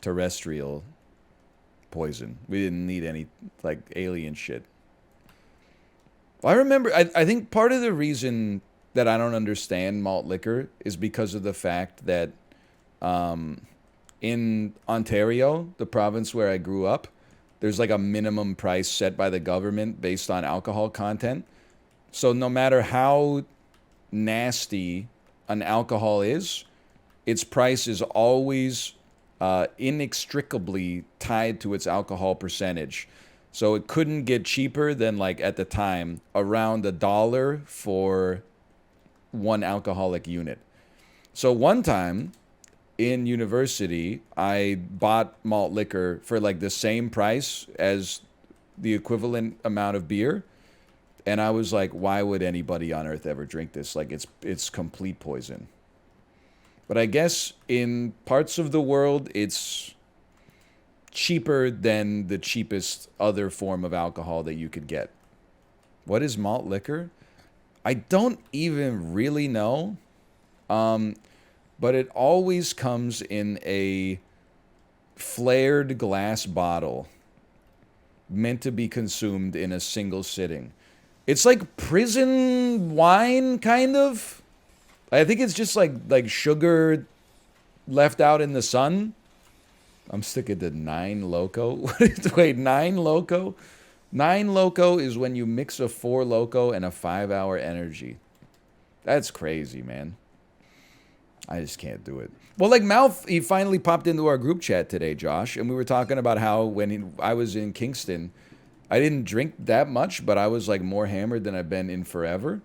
terrestrial poison. We didn't need any like alien shit. I remember, I think part of the reason that I don't understand malt liquor is because of the fact that in Ontario, the province where I grew up, there's like a minimum price set by the government based on alcohol content. So no matter how nasty an alcohol is, its price is always inextricably tied to its alcohol percentage. So it couldn't get cheaper than, like, at the time, around $1 for one alcoholic unit. So one time in university, I bought malt liquor for like the same price as the equivalent amount of beer. And I was like, why would anybody on earth ever drink this? Like, it's complete poison. But I guess in parts of the world, it's cheaper than the cheapest other form of alcohol that you could get. What is malt liquor? I don't even really know. But it always comes in a flared glass bottle meant to be consumed in a single sitting. It's like prison wine, kind of. I think it's just like sugar left out in the sun. I'm sticking to 9 Loco. Wait, 9 Loco? 9 Loco is when you mix a 4 Loco and a 5-hour energy. That's crazy, man. I just can't do it. Well, like Mouth, he finally popped into our group chat today, Josh, and we were talking about how when I was in Kingston, I didn't drink that much, but I was like more hammered than I've been in forever.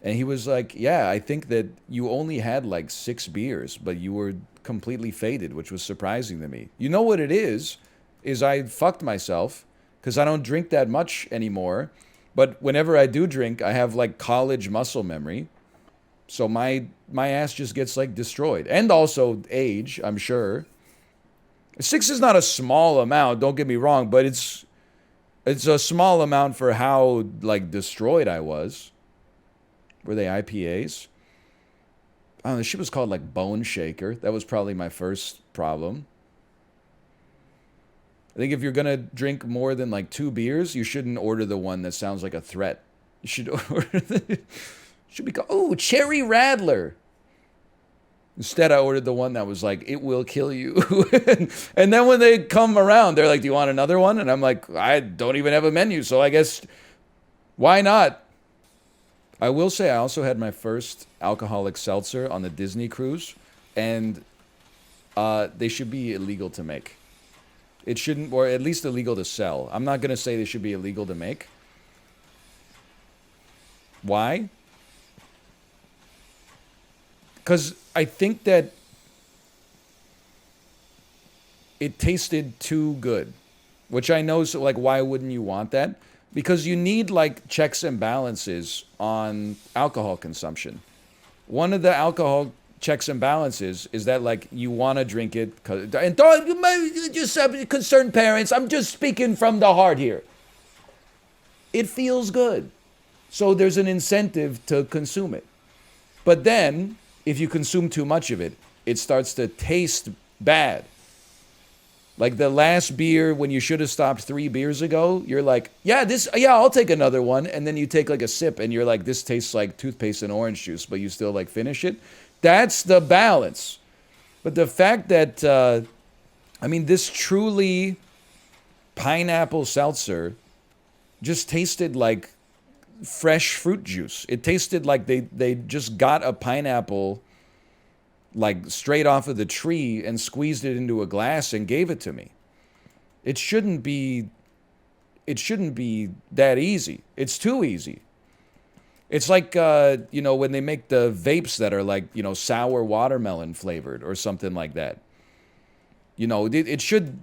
And he was like, yeah, I think that you only had like 6 beers, but you were completely faded, which was surprising to me. You know what it is I fucked myself because I don't drink that much anymore. But whenever I do drink, I have like college muscle memory. So my ass just gets like destroyed. And also age, I'm sure. 6 is not a small amount, don't get me wrong, but it's a small amount for how like destroyed I was. Were they IPAs? I don't know, the shit was called like Bone Shaker. That was probably my first problem. I think if you're gonna drink more than like 2 beers, you shouldn't order the one that sounds like a threat. You should order should be called, Cherry Radler. Instead, I ordered the one that was like, it will kill you. And then when they come around, they're like, do you want another one? And I'm like, I don't even have a menu, so I guess, why not? I will say I also had my first alcoholic seltzer on the Disney cruise, and they should be illegal to make. It shouldn't, or at least illegal to sell. I'm not going to say they should be illegal to make. Why? Because I think that it tasted too good, which I know, so like, why wouldn't you want that? Because you need like checks and balances on alcohol consumption. One of the alcohol checks and balances is that like you want to drink it, and don't you might just concerned parents. I'm just speaking from the heart here. It feels good, so there's an incentive to consume it. But then, if you consume too much of it, it starts to taste bad. Like the last beer, when you should have stopped 3 beers ago, you're like, yeah, I'll take another one. And then you take like a sip and you're like, this tastes like toothpaste and orange juice, but you still like finish it. That's the balance. But the fact that, this truly pineapple seltzer just tasted like fresh fruit juice. It tasted like they just got a pineapple like straight off of the tree and squeezed it into a glass and gave it to me. It shouldn't be that easy. It's too easy. It's like when they make the vapes that are like, sour watermelon flavored or something like that. It should,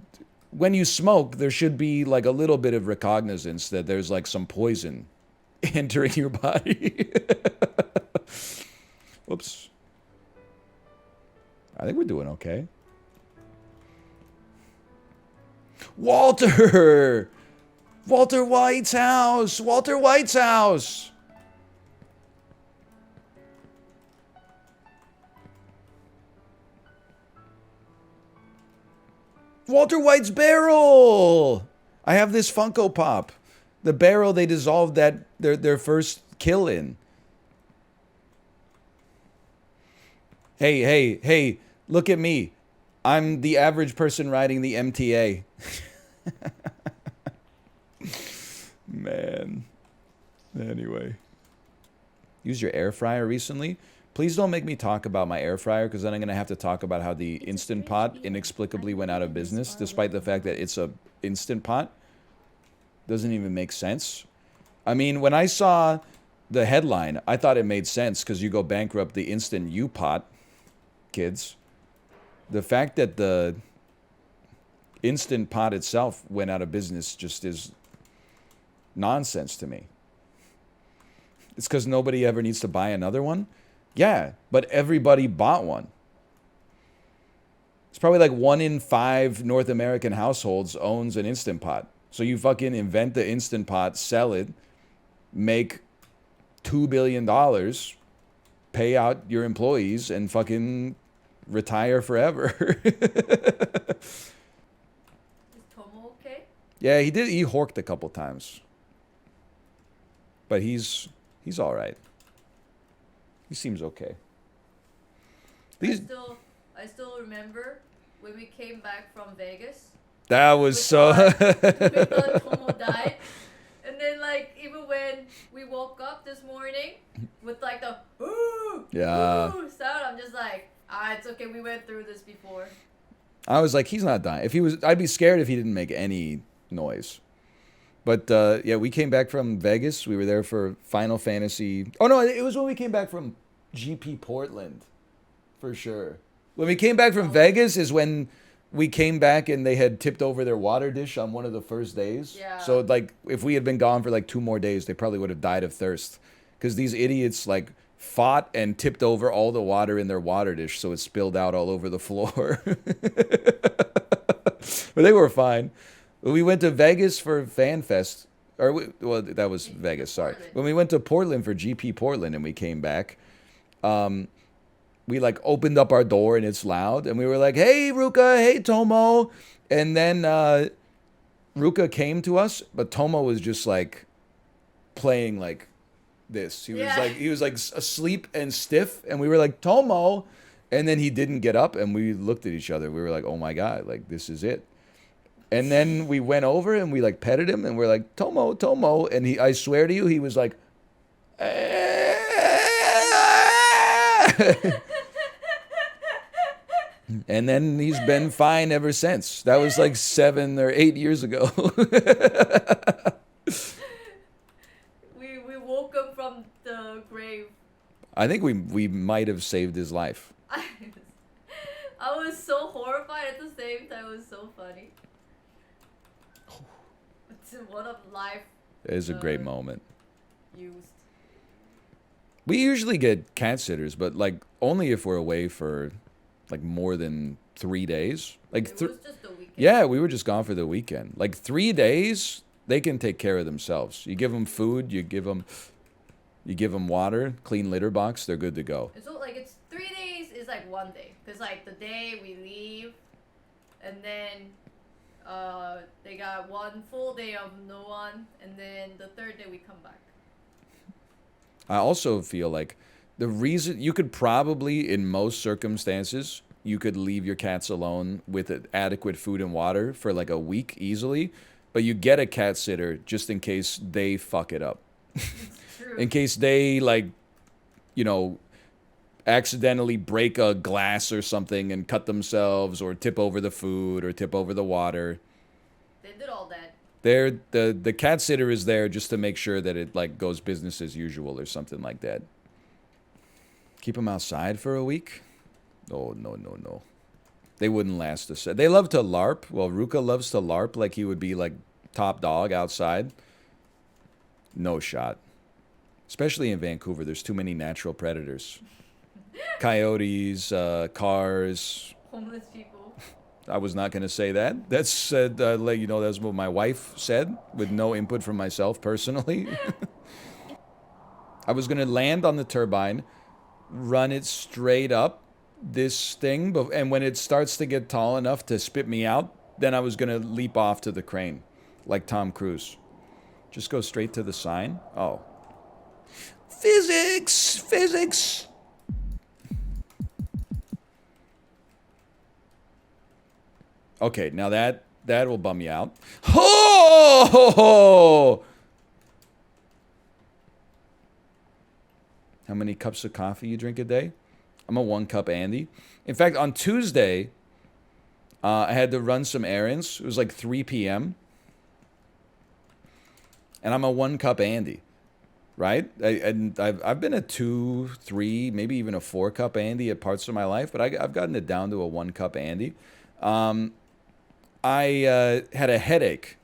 when you smoke, there should be like a little bit of recognizance that there's like some poison entering your body. Whoops. I think we're doing okay. Walter White's house! Walter White's house! Walter White's barrel! I have this Funko Pop. The barrel they dissolved their first kill in. Hey, look at me. I'm the average person riding the MTA. Man. Anyway. Used your air fryer recently? Please don't make me talk about my air fryer, because then I'm going to have to talk about how the Instant Pot inexplicably went out of business, despite the fact that it's a Instant Pot. Doesn't even make sense. I mean, when I saw the headline, I thought it made sense, because you go bankrupt the Instant U-Pot, kids. The fact that the Instant Pot itself went out of business just is nonsense to me. It's because nobody ever needs to buy another one? Yeah, but everybody bought one. It's probably like 1 in 5 North American households owns an Instant Pot. So you fucking invent the Instant Pot, sell it, make $2 billion, pay out your employees, and fucking retire forever. Is Tomo okay? Yeah, he did. He horked a couple times. But he's all right. He seems okay. I still remember when we came back from Vegas. That was so. We thought Tomo died, and then like even when we woke up this morning with like the ooh sound, I'm just like, it's okay. We went through this before. I was like, he's not dying. If he was, I'd be scared if he didn't make any noise. But yeah, we came back from Vegas. We were there for Final Fantasy. Oh no, it was when we came back from GP Portland, for sure. When we came back from Vegas is when we came back and they had tipped over their water dish on one of the first days. Yeah. So like, if we had been gone for like 2 more days, they probably would have died of thirst, because these idiots like fought and tipped over all the water in their water dish, so it spilled out all over the floor. But they were fine. We went to Vegas for Fan Fest. Well, that was Vegas, sorry. When we went to Portland for GP Portland and we came back, we like opened up our door and it's loud. And we were like, hey, Ruka, hey, Tomo. And then Ruka came to us, but Tomo was just like playing like this. He was like asleep and stiff. And we were like, Tomo. And then he didn't get up and we looked at each other. We were like, oh my God, like this is it. And then we went over and we like petted him and we're like, Tomo, Tomo. And I swear to you, he was like, and then he's been fine ever since. That was like 7 or 8 years ago. we woke him from the grave. I think we might have saved his life. I was so horrified at the same time. It was so funny. What a life. It is a great moment. Used. We usually get cat sitters, but like only if we're away for like more than 3 days. Like it was just a weekend. Yeah, we were just gone for the weekend. Like 3 days, they can take care of themselves. You give them food, you give them water, clean litter box, they're good to go. So like it's 3 days is like 1 day, because like the day we leave, and then they got 1 full day of no one, and then the 3rd day we come back. I also feel like the reason you could probably, in most circumstances, you could leave your cats alone with adequate food and water for like a week easily, but you get a cat sitter just in case they fuck it up. True. In case they like, you know, accidentally break a glass or something and cut themselves, or tip over the food or tip over the water. They did all that. The cat sitter is there just to make sure that it like goes business as usual or something like that. Keep them outside for a week? Oh, no. They wouldn't last us. They love to LARP. Well, Ruka loves to LARP like he would be like top dog outside. No shot. Especially in Vancouver, there's too many natural predators. Coyotes, cars. Homeless people. I was not going to say that. That's, you know, that's what my wife said, with no input from myself personally. I was going to land on the turbine, run it straight up this thing, and when it starts to get tall enough to spit me out, then I was going to leap off to the crane, like Tom Cruise. Just go straight to the sign? Oh. Physics! Physics! Okay, now that will bum you out. Oh! How many cups of coffee you drink a day? I'm a 1-cup Andy. In fact, on Tuesday, I had to run some errands. It was like 3 p.m. And I'm a 1-cup Andy, right? I've been a 2, 3, maybe even a 4-cup Andy at parts of my life, but I've gotten it down to a 1-cup Andy. I had a headache,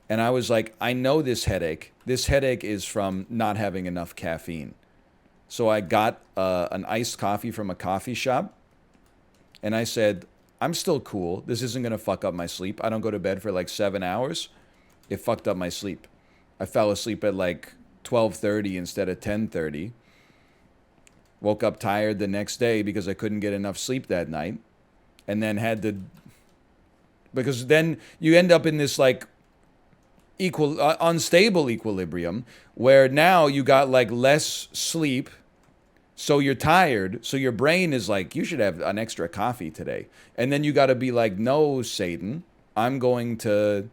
and I was like, I know this headache. This headache is from not having enough caffeine. So I got an iced coffee from a coffee shop, and I said, I'm still cool. This isn't going to fuck up my sleep. I don't go to bed for like 7 hours. It fucked up my sleep. I fell asleep at like 12:30 instead of 10:30. Woke up tired the next day because I couldn't get enough sleep that night. And then had to... Because then you end up in this like unstable equilibrium where now you got like less sleep, so you're tired, so your brain is like, you should have an extra coffee today. And then you got to be like, no, Satan, I'm going to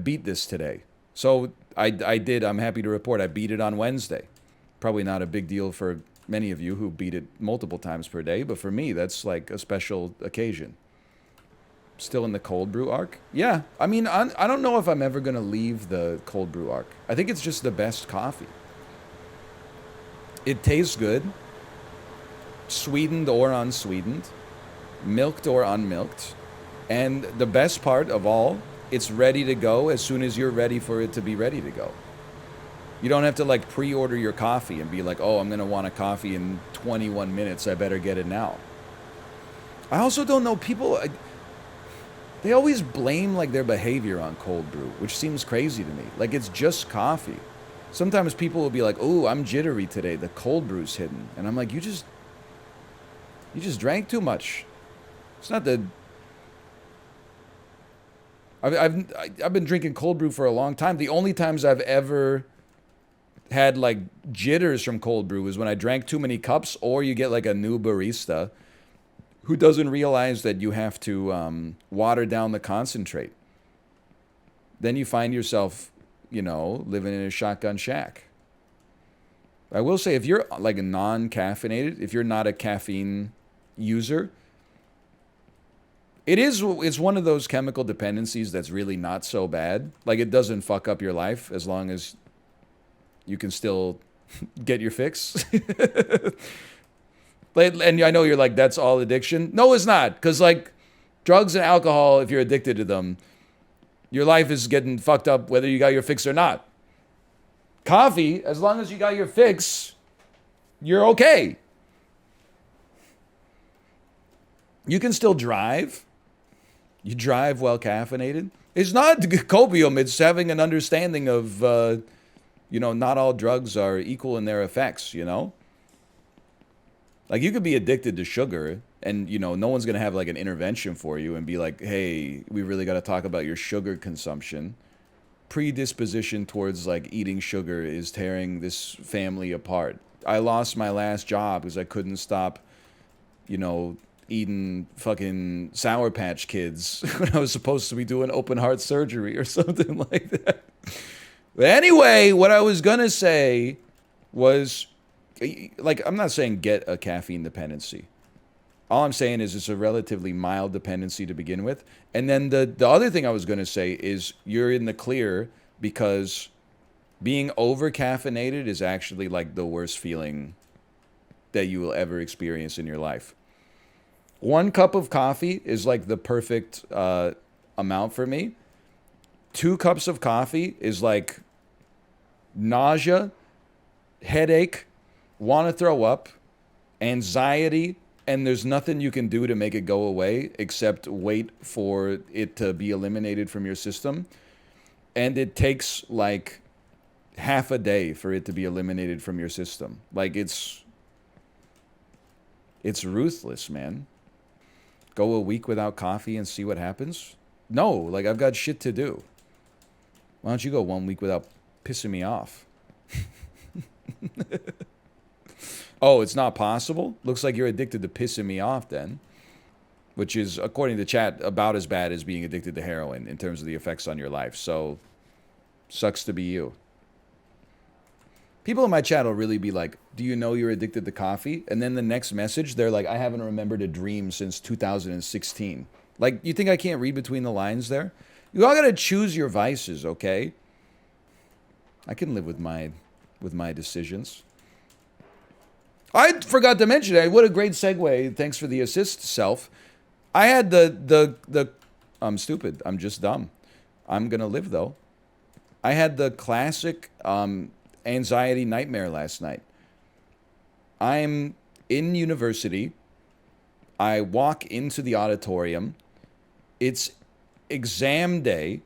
beat this today. So I did. I'm happy to report I beat it on Wednesday. Probably not a big deal for many of you who beat it multiple times per day, but for me, that's like a special occasion. Still in the cold brew arc? Yeah. I mean, I don't know if I'm ever going to leave the cold brew arc. I think it's just the best coffee. It tastes good. Sweetened or unsweetened. Milked or unmilked. And the best part of all, it's ready to go as soon as you're ready for it to be ready to go. You don't have to like pre-order your coffee and be like, oh, I'm going to want a coffee in 21 minutes. I better get it now. I also don't know people... They always blame like their behavior on cold brew, which seems crazy to me. Like it's just coffee. Sometimes people will be like, "Oh, I'm jittery today. The cold brew's hidden," and I'm like, "You just drank too much." It's not the. I've been drinking cold brew for a long time. The only times I've ever had like jitters from cold brew is when I drank too many cups, or you get like a new barista who doesn't realize that you have to water down the concentrate. Then you find yourself, you know, living in a shotgun shack. I will say, if you're like a non-caffeinated, if you're not a caffeine user, it's one of those chemical dependencies that's really not so bad. Like it doesn't fuck up your life as long as you can still get your fix. And I know you're like, that's all addiction. No, it's not. Because like drugs and alcohol, if you're addicted to them, your life is getting fucked up whether you got your fix or not. Coffee, as long as you got your fix, you're okay. You can still drive. You drive well caffeinated. It's not copium. It's having an understanding of, not all drugs are equal in their effects, you know? Like, you could be addicted to sugar, and, no one's going to have, like, an intervention for you and be like, hey, we really got to talk about your sugar consumption. Predisposition towards, like, eating sugar is tearing this family apart. I lost my last job because I couldn't stop, eating fucking Sour Patch Kids when I was supposed to be doing open heart surgery or something like that. But anyway, what I was going to say was... Like, I'm not saying get a caffeine dependency. All I'm saying is it's a relatively mild dependency to begin with. And then the other thing I was going to say is you're in the clear because being over-caffeinated is actually, like, the worst feeling that you will ever experience in your life. 1 cup of coffee is, like, the perfect amount for me. 2 cups of coffee is, like, nausea, headache, want to throw up, anxiety, and there's nothing you can do to make it go away except wait for it to be eliminated from your system. And it takes like half a day for it to be eliminated from your system. Like it's ruthless, man. Go a week without coffee and see what happens? No, like I've got shit to do. Why don't you go 1 week without pissing me off? Oh, it's not possible? Looks like you're addicted to pissing me off then. Which is, according to chat, about as bad as being addicted to heroin in terms of the effects on your life. So, sucks to be you. People in my chat will really be like, do you know you're addicted to coffee? And then the next message, they're like, I haven't remembered a dream since 2016. Like, you think I can't read between the lines there? You all gotta choose your vices, okay? I can live with my decisions. I forgot to mention it. What a great segue. Thanks for the assist, self. I had I'm stupid. I'm just dumb. I'm gonna live, though. I had the classic anxiety nightmare last night. I'm in university. I walk into the auditorium. It's exam day,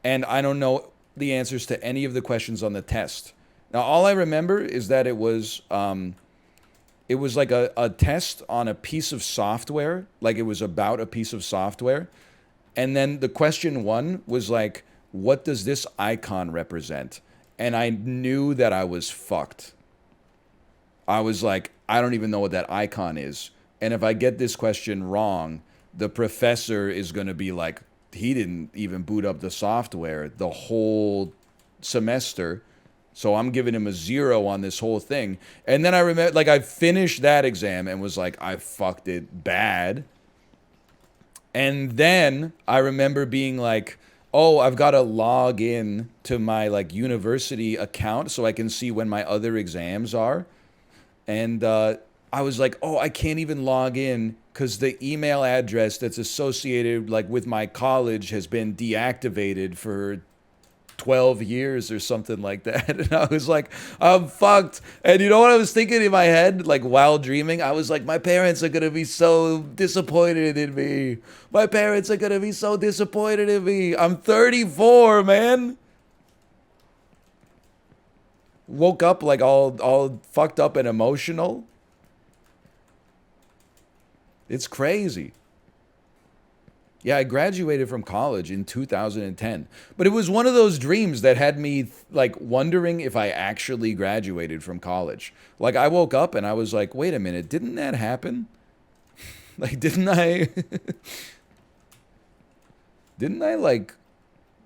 and I don't know the answers to any of the questions on the test. Now, all I remember is that it was like a test on a piece of software, like it was about a piece of software. And then the question one was like, what does this icon represent? And I knew that I was fucked. I was like, I don't even know what that icon is. And if I get this question wrong, the professor is going to be like, he didn't even boot up the software the whole semester. So I'm giving him a 0 on this whole thing. And then I remember, like, I finished that exam and was like, I fucked it bad. And then I remember being like, oh, I've got to log in to my, like, university account so I can see when my other exams are. And I was like, oh, I can't even log in because the email address that's associated, like, with my college has been deactivated for 12 years or something like that. And I was like, I'm fucked. And you know what I was thinking in my head, like while dreaming? I was like, my parents are going to be so disappointed in me. My parents are going to be so disappointed in me. I'm 34, man. Woke up like all fucked up and emotional. It's crazy. Yeah, I graduated from college in 2010. But it was one of those dreams that had me, like, wondering if I actually graduated from college. Like, I woke up and I was like, wait a minute, didn't that happen? Like, didn't I, like,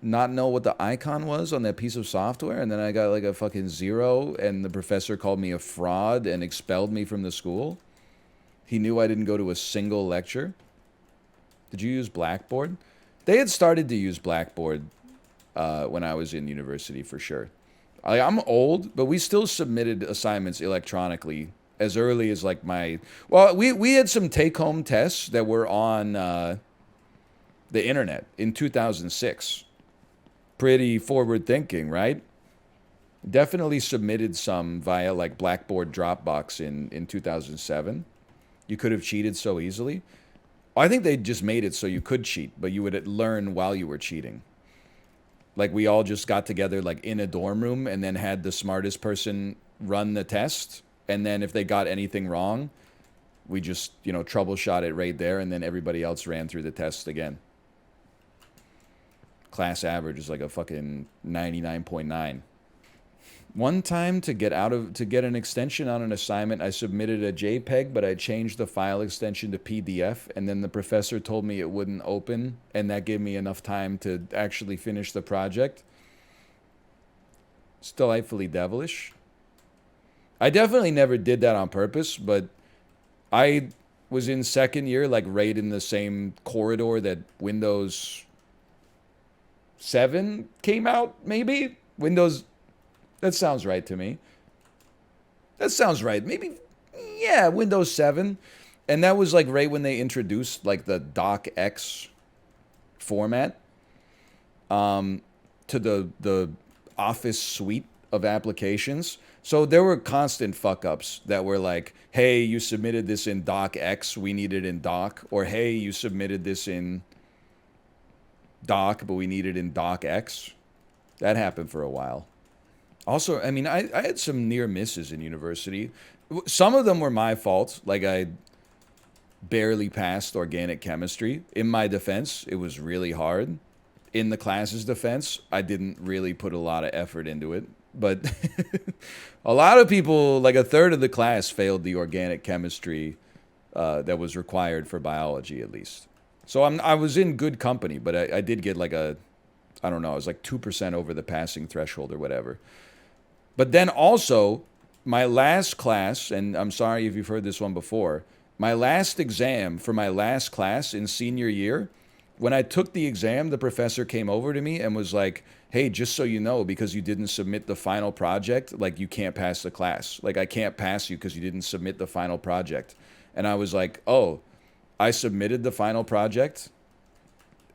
not know what the icon was on that piece of software? And then I got, like, a fucking 0, and the professor called me a fraud and expelled me from the school? He knew I didn't go to a single lecture? Did you use Blackboard? They had started to use Blackboard when I was in university, for sure. I'm old, but we still submitted assignments electronically as early as like my... Well, we had some take-home tests that were on the internet in 2006. Pretty forward-thinking, right? Definitely submitted some via like Blackboard Dropbox in 2007. You could have cheated so easily. I think they just made it so you could cheat, but you would learn while you were cheating. Like, we all just got together, like, in a dorm room and then had the smartest person run the test. And then if they got anything wrong, we just, you know, troubleshot it right there, and then everybody else ran through the test again. Class average is like a fucking 99.9. One time to get an extension on an assignment, I submitted a JPEG, but I changed the file extension to PDF, and then the professor told me it wouldn't open, and that gave me enough time to actually finish the project. It's delightfully devilish. I definitely never did that on purpose, but I was in second year, like right in the same corridor that Windows 7 came out, maybe? That sounds right to me. That sounds right. Maybe, yeah, Windows 7. And that was like right when they introduced like the docx format to the Office suite of applications. So there were constant fuck-ups that were like, hey, you submitted this in docx, we need it in doc. Or hey, you submitted this in doc, but we need it in docx. That happened for a while. Also, I mean, I had some near misses in university. Some of them were my fault. Like, I barely passed organic chemistry. In my defense, it was really hard. in the class's defense, I didn't really put a lot of effort into it. But a lot of people, like a third of the class, failed the organic chemistry that was required for biology, at least. So I was in good company, but I did get like I don't know, it was like 2% over the passing threshold or whatever. But then also, my last class, and I'm sorry if you've heard this one before, my last exam for my last class in senior year, when I took the exam, the professor came over to me and was like, hey, just so you know, because you didn't submit the final project, like you can't pass the class. Like I can't pass you because you didn't submit the final project. And I was like, oh, I submitted the final project?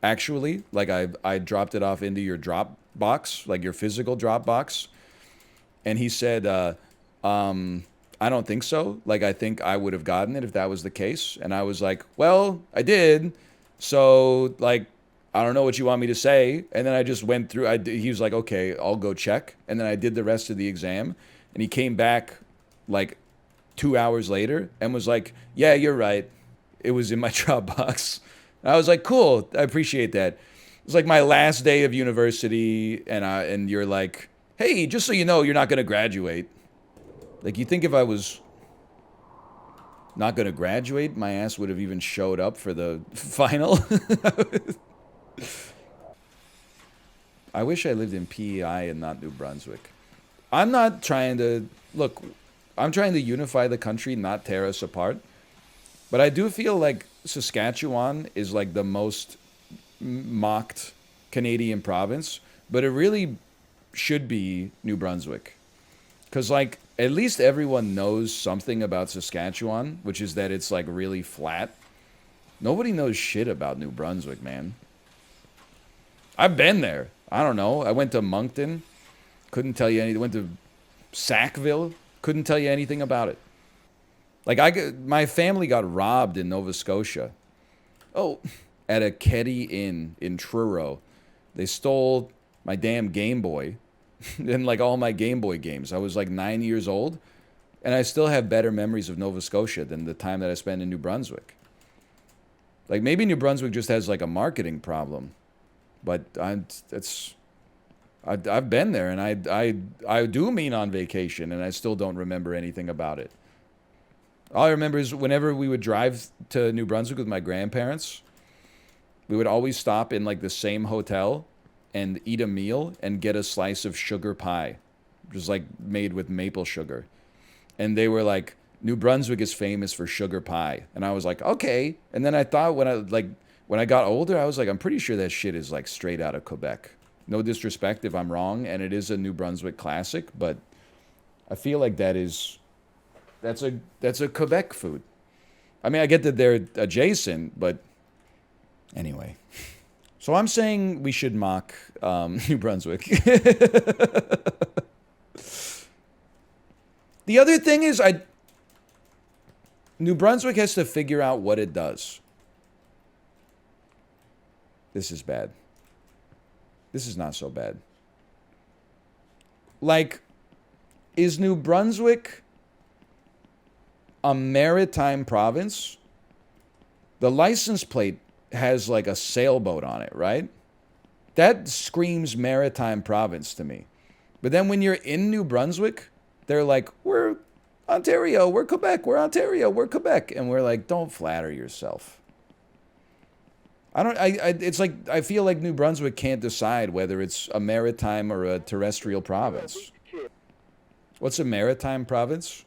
Actually, like I dropped it off into your drop box, like your physical drop box. And he said, I don't think so. Like, I think I would have gotten it if that was the case. And I was like, well, I did. So, like, I don't know what you want me to say. And then I just went through. He was like, okay, I'll go check. And then I did the rest of the exam. And he came back like 2 hours later and was like, yeah, you're right. It was in my Dropbox. And I was like, cool. I appreciate that. It was like my last day of university. And you're like, hey, just so you know, you're not going to graduate. Like, you think if I was not going to graduate, my ass would have even showed up for the final? I wish I lived in PEI and not New Brunswick. I'm not trying to... Look, I'm trying to unify the country, not tear us apart. But I do feel like Saskatchewan is like the most mocked Canadian province. But it really should be New Brunswick. Because, like, at least everyone knows something about Saskatchewan, which is that it's, like, really flat. Nobody knows shit about New Brunswick, man. I've been there. I don't know. I went to Moncton. Couldn't tell you anything. Went to Sackville. Couldn't tell you anything about it. Like, my family got robbed in Nova Scotia. Oh, at a Keddy Inn in Truro. They stole my damn Game Boy. And like all my Game Boy games. I was like 9 years old. And I still have better memories of Nova Scotia than the time that I spent in New Brunswick. Like maybe New Brunswick just has like a marketing problem. But I've been there and I do mean on vacation and I still don't remember anything about it. All I remember is whenever we would drive to New Brunswick with my grandparents, we would always stop in like the same hotel and eat a meal and get a slice of sugar pie, just like made with maple sugar. And they were like, New Brunswick is famous for sugar pie. And I was like, okay. And then I thought when I got older, I was like, I'm pretty sure that shit is like straight out of Quebec. No disrespect if I'm wrong, and it is a New Brunswick classic, but I feel like that's a Quebec food. I mean, I get that they're adjacent, but anyway. So I'm saying we should mock New Brunswick. The other thing is, New Brunswick has to figure out what it does. This is bad. This is not so bad. Like, is New Brunswick a maritime province? The license plate has like a sailboat on it, right? That screams maritime province to me. But then when you're in New Brunswick, they're like, we're Ontario, we're Quebec, we're Ontario, we're Quebec. And we're like, don't flatter yourself. It's like, I feel like New Brunswick can't decide whether it's a maritime or a terrestrial province. What's a maritime province?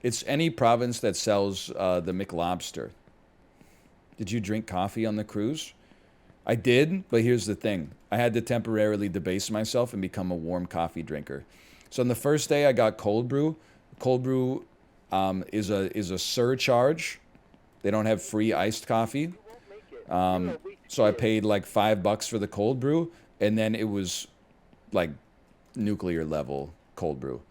It's any province that sells the McLobster. Did you drink coffee on the cruise? I did, but here's the thing. I had to temporarily debase myself and become a warm coffee drinker. So on the first day, I got cold brew. Cold brew is a surcharge. They don't have free iced coffee. So I paid like $5 for the cold brew, and then it was like nuclear level cold brew.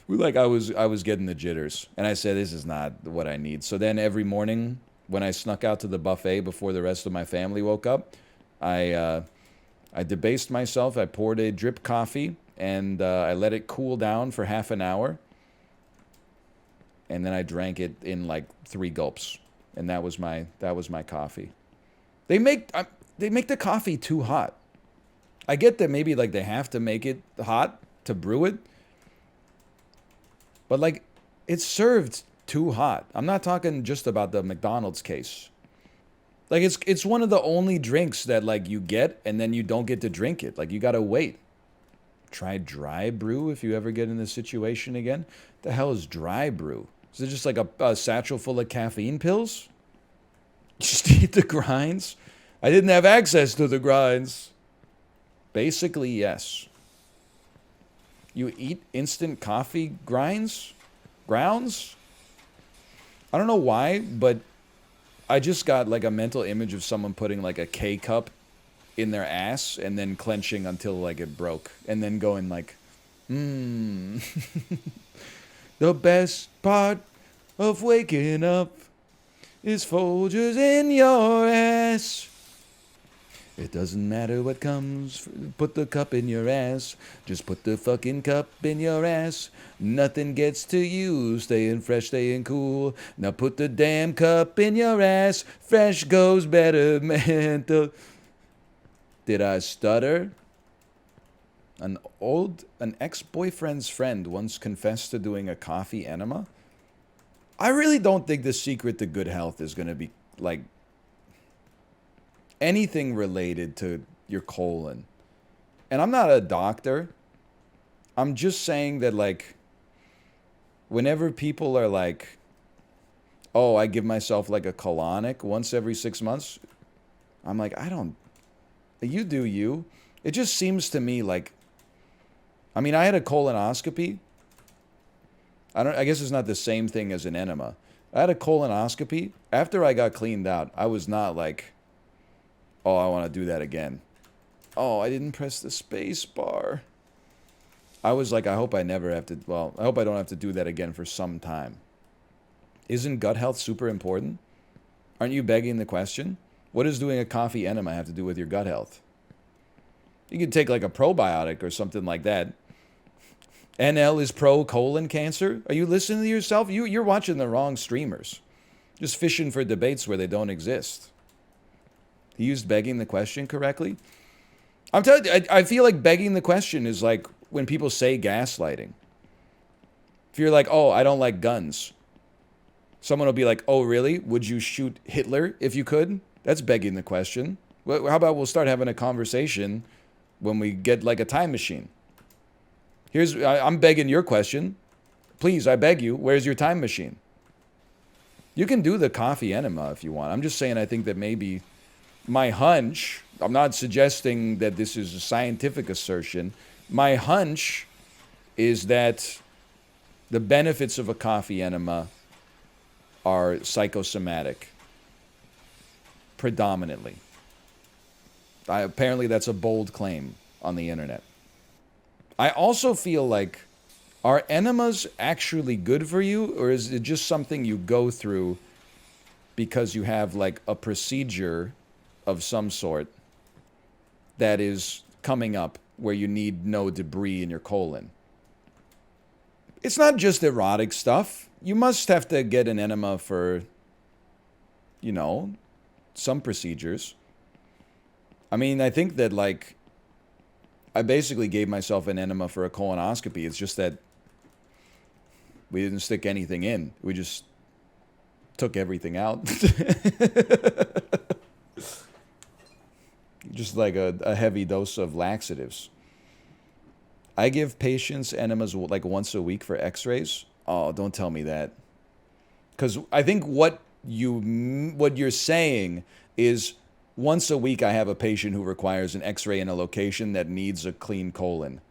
Like I was getting the jitters, and I said, this is not what I need. So then every morning when I snuck out to the buffet before the rest of my family woke up, I debased myself. I poured a drip coffee, and I let it cool down for half an hour. And then I drank it in like 3 gulps. And that was my coffee. They they make the coffee too hot. I get that maybe like they have to make it hot to brew it. But like it's served too hot. I'm not talking just about the McDonald's case. Like it's one of the only drinks that like you get and then you don't get to drink it. Like you gotta wait. Try dry brew if you ever get in this situation again. The hell is dry brew? Is it just like a satchel full of caffeine pills? Just eat the grinds? I didn't have access to the grinds. Basically, yes. You eat instant coffee grinds? Grounds? I don't know why, but I just got like a mental image of someone putting like a K-cup in their ass and then clenching until like it broke. And then going like, The best part of waking up is Folgers in your ass. It doesn't matter what comes, put the cup in your ass. Just put the fucking cup in your ass. Nothing gets to you, staying fresh, staying cool. Now put the damn cup in your ass. Fresh goes better, man. Did I stutter? An ex-boyfriend's friend once confessed to doing a coffee enema. I really don't think the secret to good health is going to be, like, anything related to your colon. And I'm not a doctor. I'm just saying that, like, whenever people are like, oh, I give myself, like, a colonic once every 6 months, I'm like, you do you. It just seems to me like, I mean, I had a colonoscopy. I guess it's not the same thing as an enema. I had a colonoscopy. After I got cleaned out, I was not like, oh, I want to do that again. Oh, I didn't press the space bar. I was like, I hope I never have to, I hope I don't have to do that again for some time. Isn't gut health super important? Aren't you begging the question? What does doing a coffee enema have to do with your gut health? You could take like a probiotic or something like that. NL is pro colon cancer. Are you listening to yourself? You're watching the wrong streamers. Just fishing for debates where they don't exist. He used begging the question correctly. I'm telling you, I feel like begging the question is like when people say gaslighting. If you're like, oh, I don't like guns. Someone will be like, oh, really? Would you shoot Hitler if you could? That's begging the question. Well, how about we'll start having a conversation when we get like a time machine? I'm begging your question. Please, I beg you, where's your time machine? You can do the coffee enema if you want. I'm just saying I think that maybe my hunch, I'm not suggesting that this is a scientific assertion. My hunch is that the benefits of a coffee enema are psychosomatic. Predominantly. Apparently that's a bold claim on the internet. I also feel like, are enemas actually good for you, or is it just something you go through because you have like a procedure of some sort that is coming up where you need no debris in your colon? It's not just erotic stuff. You must have to get an enema for, some procedures. I mean, I think that like, I basically gave myself an enema for a colonoscopy. It's just that we didn't stick anything in. We just took everything out. Just like a heavy dose of laxatives. I give patients enemas like once a week for x-rays. Oh, don't tell me that. Because I think what you're saying is once a week I have a patient who requires an x-ray in a location that needs a clean colon.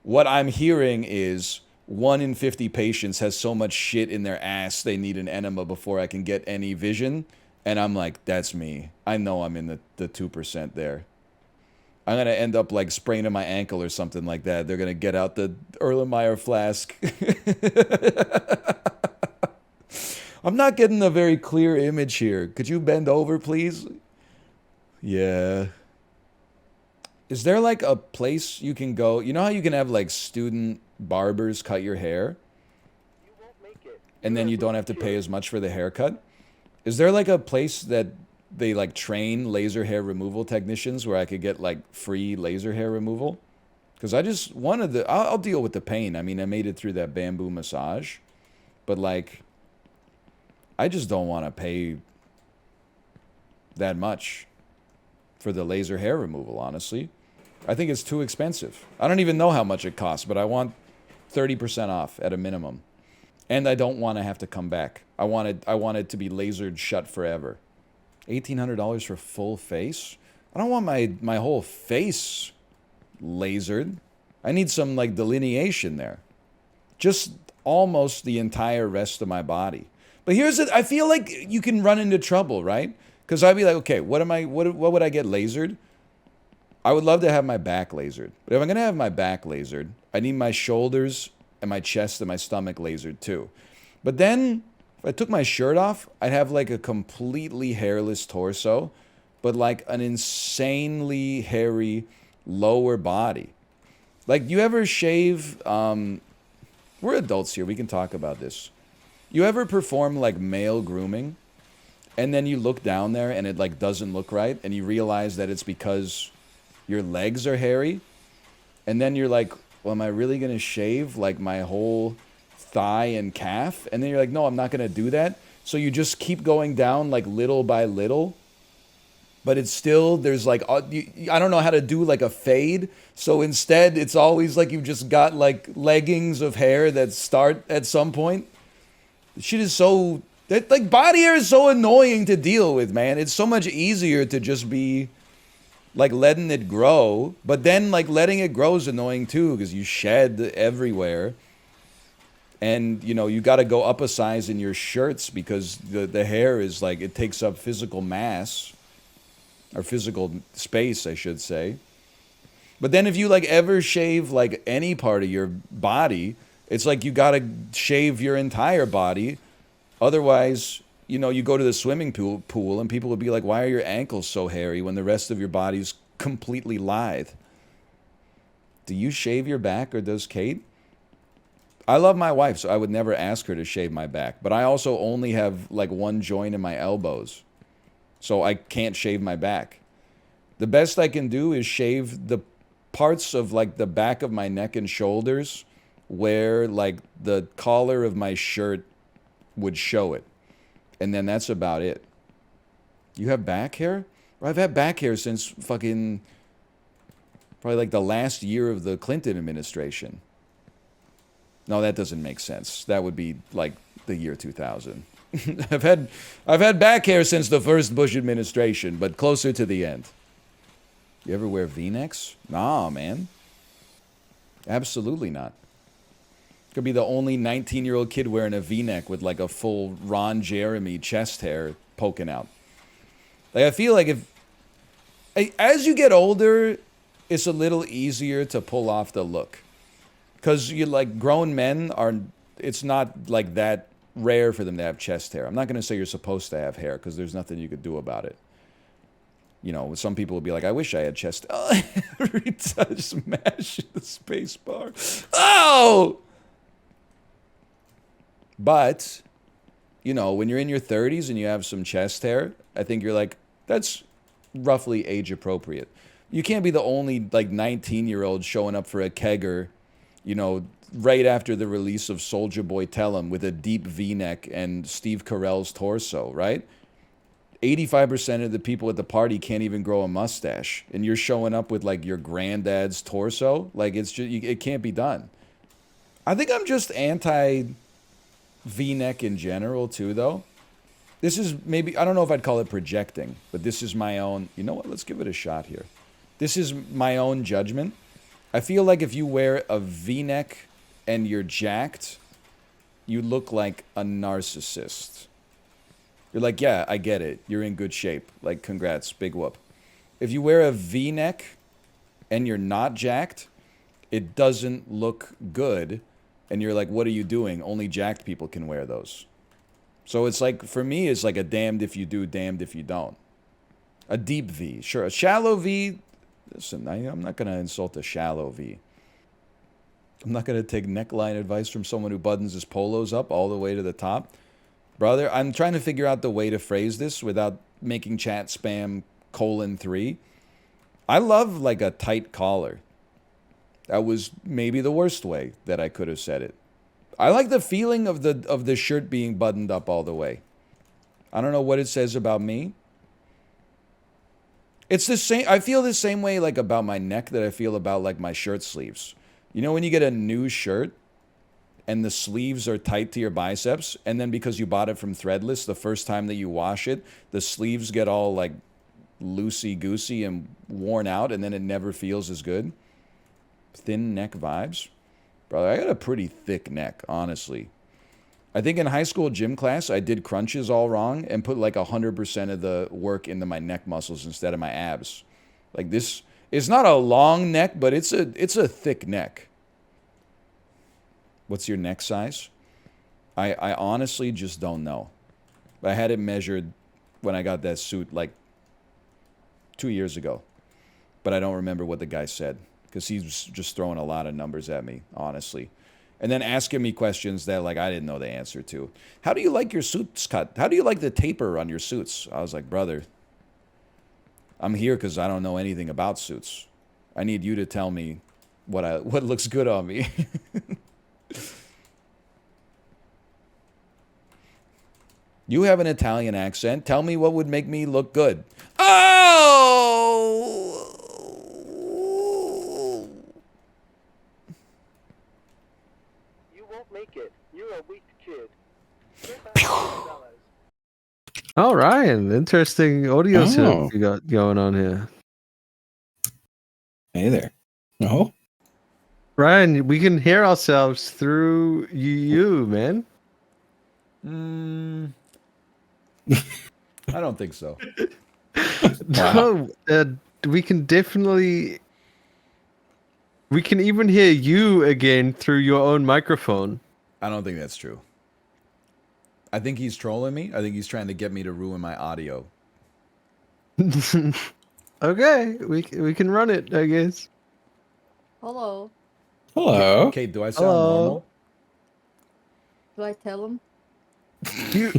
What I'm hearing is 1 in 50 patients has so much shit in their ass they need an enema before I can get any vision. And I'm like, that's me. I know I'm in the 2% there. I'm going to end up like spraining my ankle or something like that. They're going to get out the Erlenmeyer flask. I'm not getting a very clear image here. Could you bend over, please? Yeah. Is there like a place you can go? You know how you can have like student barbers cut your hair? You won't make it. And then you don't have to pay as much for the haircut? Is there like a place that they like train laser hair removal technicians where I could get like free laser hair removal. Because I just wanted I'll deal with the pain. I mean, I made it through that bamboo massage. But like, I just don't want to pay that much for the laser hair removal, honestly. I think it's too expensive. I don't even know how much it costs, but I want 30% off at a minimum. And I don't want to have to come back. I want it to be lasered shut forever. $1,800 for full face? I don't want my whole face lasered. I need some like delineation there. Just almost the entire rest of my body. But here's it. I feel like you can run into trouble, right? Because I'd be like, okay, what would I get lasered? I would love to have my back lasered. But if I'm going to have my back lasered, I need my shoulders and my chest and my stomach lasered too. But then, if I took my shirt off, I'd have like a completely hairless torso, but like an insanely hairy lower body. Like, you ever shave, we're adults here, we can talk about this. You ever perform like male grooming, and then you look down there and it like doesn't look right, and you realize that it's because your legs are hairy, and then you're like, well, am I really gonna shave like my whole thigh and calf? And then you're like, no, I'm not gonna do that. So you just keep going down like little by little, but it's still, there's like, I don't know how to do like a fade. So instead, it's always like you've just got like leggings of hair that start at some point. Shit is so, that like body hair is so annoying to deal with, man. It's so much easier to just be like letting it grow, but then like letting it grow is annoying too, because you shed everywhere. And, you know, you got to go up a size in your shirts because the hair is like, it takes up physical mass, or physical space, I should say. But then if you like ever shave like any part of your body, it's like you got to shave your entire body. Otherwise, you know, you go to the swimming pool and people would be like, why are your ankles so hairy when the rest of your body's completely lithe? Do you shave your back, or does Kate? I love my wife, so I would never ask her to shave my back. But I also only have like one joint in my elbows, so I can't shave my back. The best I can do is shave the parts of like the back of my neck and shoulders where like the collar of my shirt would show it. And then that's about it. You have back hair? Well, I've had back hair since fucking probably like the last year of the Clinton administration. No, that doesn't make sense. That would be like the year 2000. I've had back hair since the first Bush administration, but closer to the end. You ever wear V-necks? Nah, man. Absolutely not. Could be the only 19-year-old kid wearing a V-neck with like a full Ron Jeremy chest hair poking out. Like, I feel like as you get older, it's a little easier to pull off the look. Because you like grown men it's not like that rare for them to have chest hair. I'm not going to say you're supposed to have hair because there's nothing you could do about it. You know, some people will be like, I wish I had chest. Oh, every time, smash the space bar. Oh! But, you know, when you're in your 30s and you have some chest hair, I think you're like, that's roughly age appropriate. You can't be the only like 19-year-old showing up for a kegger, you know, right after the release of Soulja Boy Tell 'Em with a deep V-neck and Steve Carell's torso, right? 85% of the people at the party can't even grow a mustache, and you're showing up with like your granddad's torso. Like, it's just, it can't be done. I think I'm just anti V-neck in general too, though. This is maybe, I don't know if I'd call it projecting, but this is my own, you know what, let's give it a shot here. This is my own judgment. I feel like if you wear a V-neck and you're jacked, you look like a narcissist. You're like, yeah, I get it. You're in good shape. Like, congrats, big whoop. If you wear a V-neck and you're not jacked, it doesn't look good. And you're like, what are you doing? Only jacked people can wear those. So it's like, for me, it's like a damned if you do, damned if you don't. A deep V, sure. A shallow V, listen, I'm not going to insult a shallow V. I'm not going to take neckline advice from someone who buttons his polos up all the way to the top. Brother, I'm trying to figure out the way to phrase this without making chat spam :3. I love like a tight collar. That was maybe the worst way that I could have said it. I like the feeling of the shirt being buttoned up all the way. I don't know what it says about me. It's the same. I feel the same way like about my neck that I feel about like my shirt sleeves. You know when you get a new shirt and the sleeves are tight to your biceps, and then because you bought it from Threadless, the first time that you wash it, the sleeves get all like loosey-goosey and worn out, and then it never feels as good. Thin neck vibes. Brother, I got a pretty thick neck, honestly. I think in high school gym class, I did crunches all wrong and put like 100% of the work into my neck muscles instead of my abs. Like this, it's not a long neck, but it's a thick neck. What's your neck size? I honestly just don't know. I had it measured when I got that suit like 2 years ago. But I don't remember what the guy said because he was just throwing a lot of numbers at me, honestly. And then asking me questions that like I didn't know the answer to. How do you like your suits cut? How do you like the taper on your suits? I was like, brother, I'm here because I don't know anything about suits. I need you to tell me what looks good on me. You have an Italian accent. Tell me what would make me look good. Oh! You won't make it. You're a weak kid. Oh, Ryan, interesting audio setup you got going on here. Hey there. Oh, Ryan, we can hear ourselves through you, man. I don't think so. No, we can definitely. We can even hear you again through your own microphone. I don't think that's true. I think he's trolling me. I think he's trying to get me to ruin my audio. Okay, we can run it, I guess. Hello. hello. Kate, do I sound Hello. normal? Do I tell him? You...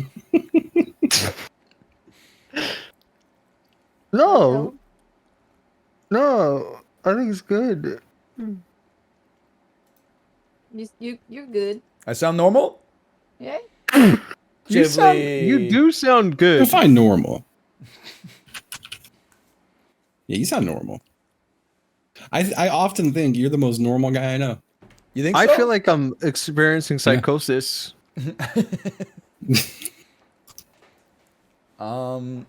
No, no, I think it's good. You're good. I sound normal? Yeah. You do sound good. I find normal. Yeah, you sound normal. I often think you're the most normal guy I know. You think so? I feel like I'm experiencing psychosis. I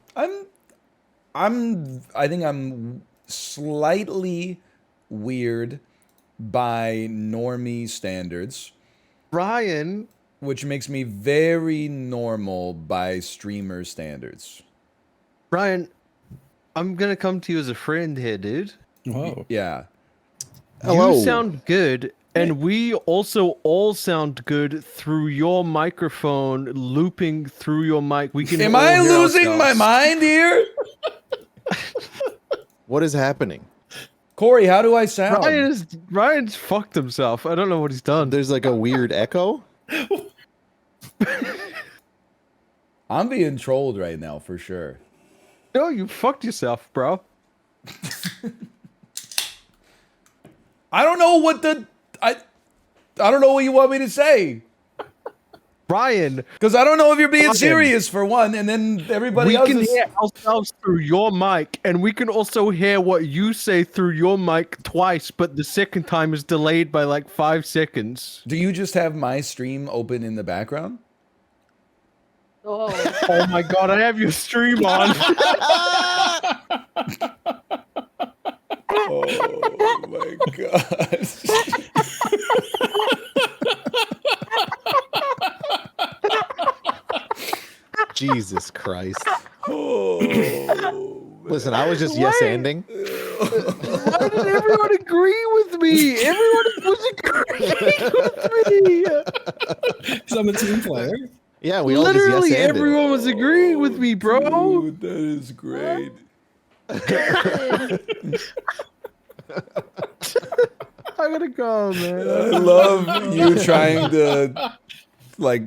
think I'm slightly weird by normie standards, Ryan, which makes me very normal by streamer standards. Ryan, I'm gonna come to you as a friend here, dude. Whoa. Yeah. You sound good, and we also all sound good through your microphone looping through your mic. We can. Am all I hear losing my ourselves. mind here? What is happening? Kory, how do I sound? Ryan's fucked himself. I don't know what he's done. There's like a weird echo. I'm being trolled right now for sure. No, you fucked yourself, bro. I don't know what I don't know what you want me to say. Ryan, Because I don't know if you're being Ryan. serious for one, and then everybody we else can is... hear ourselves through your mic, and we can also hear what you say through your mic twice, but the second time is delayed by like 5 seconds. Do you just have my stream open in the background? Oh. Oh my god, I have your stream on. Oh my god. Jesus Christ. Oh, Listen, I was just yes-anding. Why did everyone agree with me? Everyone was agreeing with me. Because I'm a team player. Yeah, we all Literally just yes-anded. everyone was agreeing with me, bro. dude, that is great. I gotta go, man. I love you trying to, like,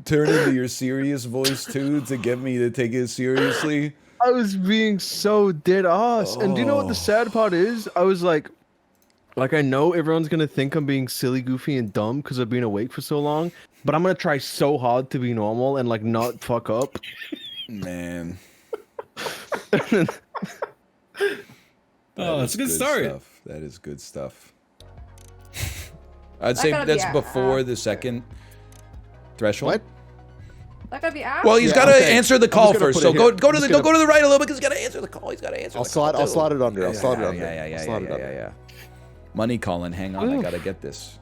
turn into your serious voice too to get me to take it seriously? I was being so dead ass. And do you know what the sad part is? I was like I know everyone's gonna think I'm being silly, goofy, and dumb because I've been awake for so long, but I'm gonna try so hard to be normal and like not fuck up. Man. Oh, that's a good start. Stuff. That is good stuff. I'd say that's before the second threshold. What? That gotta be asked. Well, he's Yeah, got to okay. answer the I'm call just gonna first. put So it here. go to I'm the just go to the right a little bit because he's got to answer the call. He's got to answer. I'll the call, slot it under. I'll Yeah, slot it yeah, under. yeah, I'll slot it under. yeah. Money calling. Hang on, I gotta get this.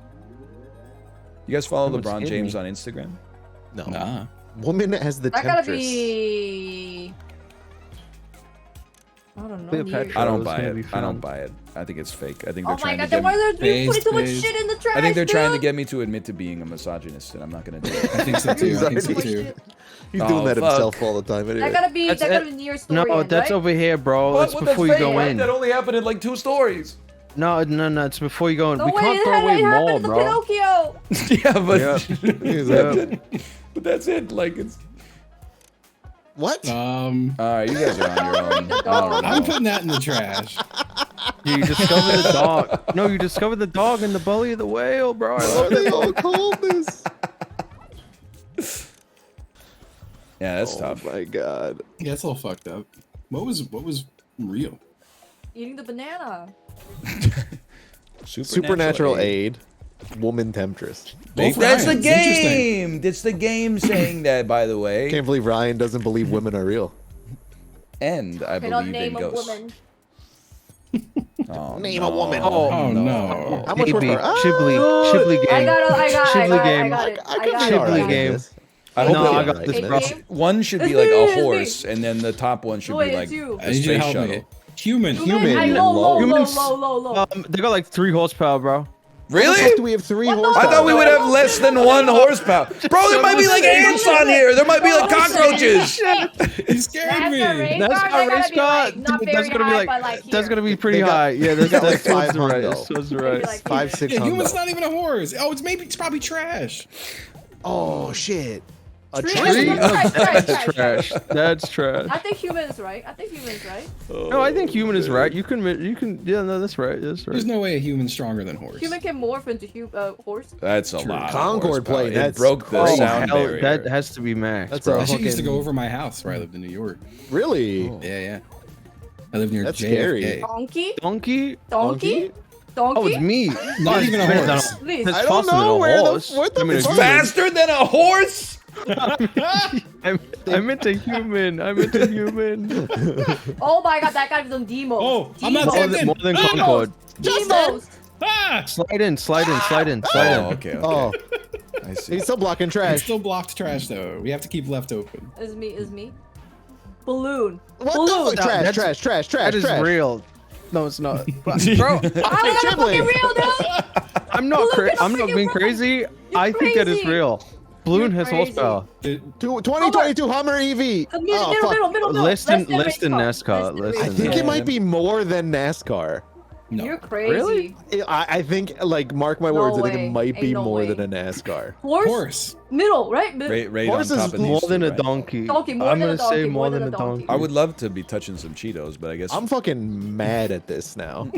You guys follow Someone's LeBron hitting James me. on Instagram? No. Nah. Woman has the That gotta temptress. be. I don't know. Cleopatra. near- I don't was buy gonna it. be I don't found. buy it. I think it's fake. I think Oh they're my trying god, to then get. why are they putting so much Based. shit in the trash? I think they're trying to dude? get me to admit to being a misogynist, and I'm not gonna do it. I think so too. I think so He's too. He's Oh, doing that fuck. himself all the time. That Anyway. gotta be. That's That gotta it. be near story. No, that's over here, bro. That's before you go in. That only happened in like 2 stories. No, it's before you go in. No We way, can't it throw had- away it happened more, to bro. Pinocchio. Yeah, but Yeah. but that's it. Like it's. What? All right, you guys are on your own. I don't I'm know. putting that in the trash. You discovered the dog. No, you discovered the dog in the belly of the whale, bro. I love They it. all called this. Yeah, that's Oh tough. my god. Yeah, it's a little fucked up. What was real? Eating the banana. Supernatural aid. Woman temptress. Both That's the Ryans. Interesting. game. That's the game saying that, by the way. Can't believe Ryan doesn't believe women are real. And I Cannot believe in name a ghosts. woman. Oh, Name no. a woman. Oh no. How much Maybe. work are Shibli game. I got Shibli it. game. I got it. I could be Shibli alright with game. this. I hope No, that I got this, Game bro. game? one should be It's like me, a it's me. horse, and then the top one should Wait, be it's like you. I a need you to space help shuttle. me. Human. Human. I and low, low. Humans- low. They got like 3 horsepower, bro. Really? How do we have 3 What the horsepower? I thought we would have less than 1 horsepower. Bro, there might be like ants on here. There might be like cockroaches. You scared me. That's our race car. That's gonna be like. That's gonna be pretty They got- high. Yeah, that's got like towards 5 the right. hundo. That's towards the right. 5, 6 Yeah, human's hundo. not even a horse. Oh, it's probably trash. Oh shit. A Tree? tree? That's trash. That's trash. I think human is right. No, I think human is right. You can. Yeah, no, that's right. That's right. There's no way a human's stronger than horse. Human can morph into horse. That's a True. lot. of Concord horsepower. plane, It that's broke the crazy. sound hell, barrier. that has to be max. That's bro. a That shit used to fucking- go over my house where I lived in New York. Really? Yeah. I live near That's JFK. scary. Donkey. Donkey. Oh, it's me. Not even a Better than horse. Please. It's I don't faster than know a where the horse. what the I mean, fuck? Faster than a horse? I meant a human. Oh my god, that guy's on demos. Oh, I'm not Demos. tempted. More than Concord. Demos. Ah! Slide in. Oh, okay. Oh, I see. he's still blocking It's trash. still blocked trash though. We have to keep left open. Is me. Balloon. What Balloon. the fuck? That's- Trash. That is trash. real. No, it's not. Bro, How is that Chibli. fucking real, dude? I'm not. Balloon is I'm not freaking being wrong. crazy. You're I think that is crazy. real. Balloon You're has crazy. horsepower. 2022 Hummer EV. Middle. Less than race car. NASCAR. Less I than think that. it might be more than NASCAR. No. You're crazy. Really? I think, like, mark my No words, I think way. it might be Ain't no more way. than a NASCAR. Horse. Middle, right? Right Horse on is top of More these than two, a right? donkey. Donkey, more I'm than a gonna say donkey, more than a donkey. I would love to be touching some Cheetos, but I guess I'm fucking mad at this now.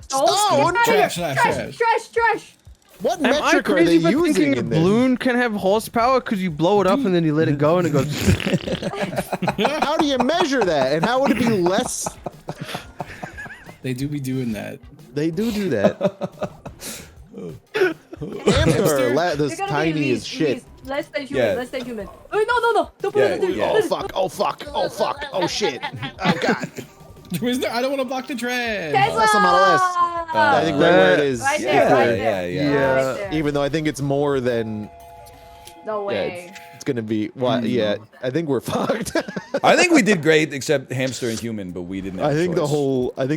Stone. Trash. Trash. What Am I metric are crazy they for using thinking a in this? balloon can have horsepower because you blow it up and then you let it go and it goes. How do you measure that? And how would it be less? They do be doing that. They do that. Hamster, this tiny as shit. Less than human. Yeah. Less than human. Oh, no. Don't put Yeah, it in yeah. Oh fuck. Oh shit. Oh god. Where's there? I don't want to block the trash. Tesla! That's a Model S. I think right where it is. Right there, Yeah, right there. yeah. Right there. Even though I think it's more than No way. it's gonna be. Well, yeah, I think we're fucked. I think we did great, except hamster and human, but we didn't. Have I a think the choice.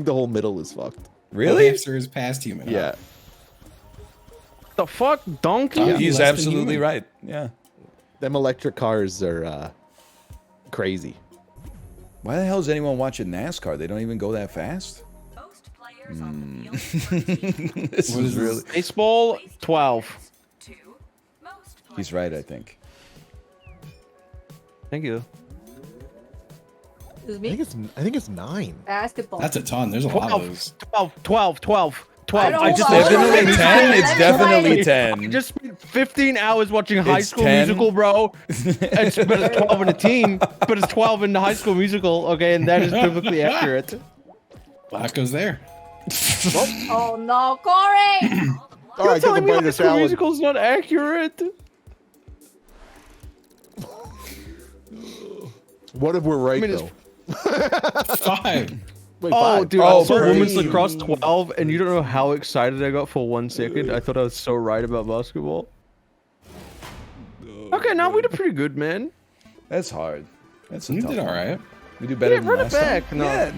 whole middle is fucked. Really? Hamster is past human. Yeah. The fuck, donkey? Yeah. He's Less than absolutely human. right. Yeah. Them electric cars are crazy. Why the hell is anyone watching NASCAR? They don't even go that fast. Most players on the field This What is is really. this? Baseball 12. to most He's right, I think. Thank you. Excuse I me. think it's 9. Basketball. That's a ton. There's a lot of those. 12. I don't I just know. Definitely Hold on. 10. It's Let's definitely try it. 10. just spent 15 hours watching High It's School 10. Musical, bro. But it's 12 in a team, but it's 12 in the High School Musical. Okay, and that is perfectly accurate. Black goes there. Oh no, Kory! All right, get the Telling me bite High of School salad. Musical is not accurate. What if we're right, I mean, though? 5. Wait, Oh, 5. dude, Oh, I saw sorry. women's lacrosse 12, and you don't know how excited I got for 1 second. I thought I was so right about basketball. Okay, now we did pretty good, man. That's hard. That's a You tough did all one. right. We do better Yeah, than run it last time. back. No. Yeah,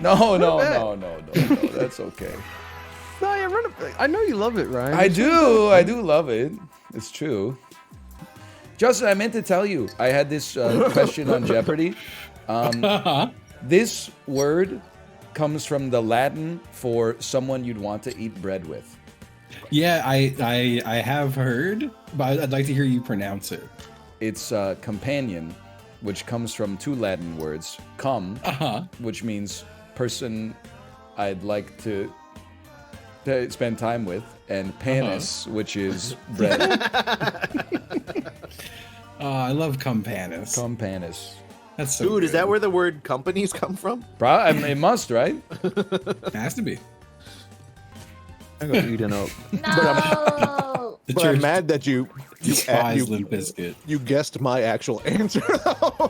no. back. That's okay. No, yeah, run it back. I know you love it, Ryan. I do love it. It's true. Justin, I meant to tell you, I had this question on Jeopardy. This word comes from the Latin for someone you'd want to eat bread with. Yeah, I have heard, but I'd like to hear you pronounce it. It's companion, which comes from 2 Latin words. Cum, which means person I'd like to spend time with, and panis, which is bread. I love Campanis. Cum panis. That's so Dude, is good. that where the word companies come from? I mean, it must, right? It has to be. I got eaten up. No! The But church I'm mad that you despises Limp Bizkit. you guessed my actual answer.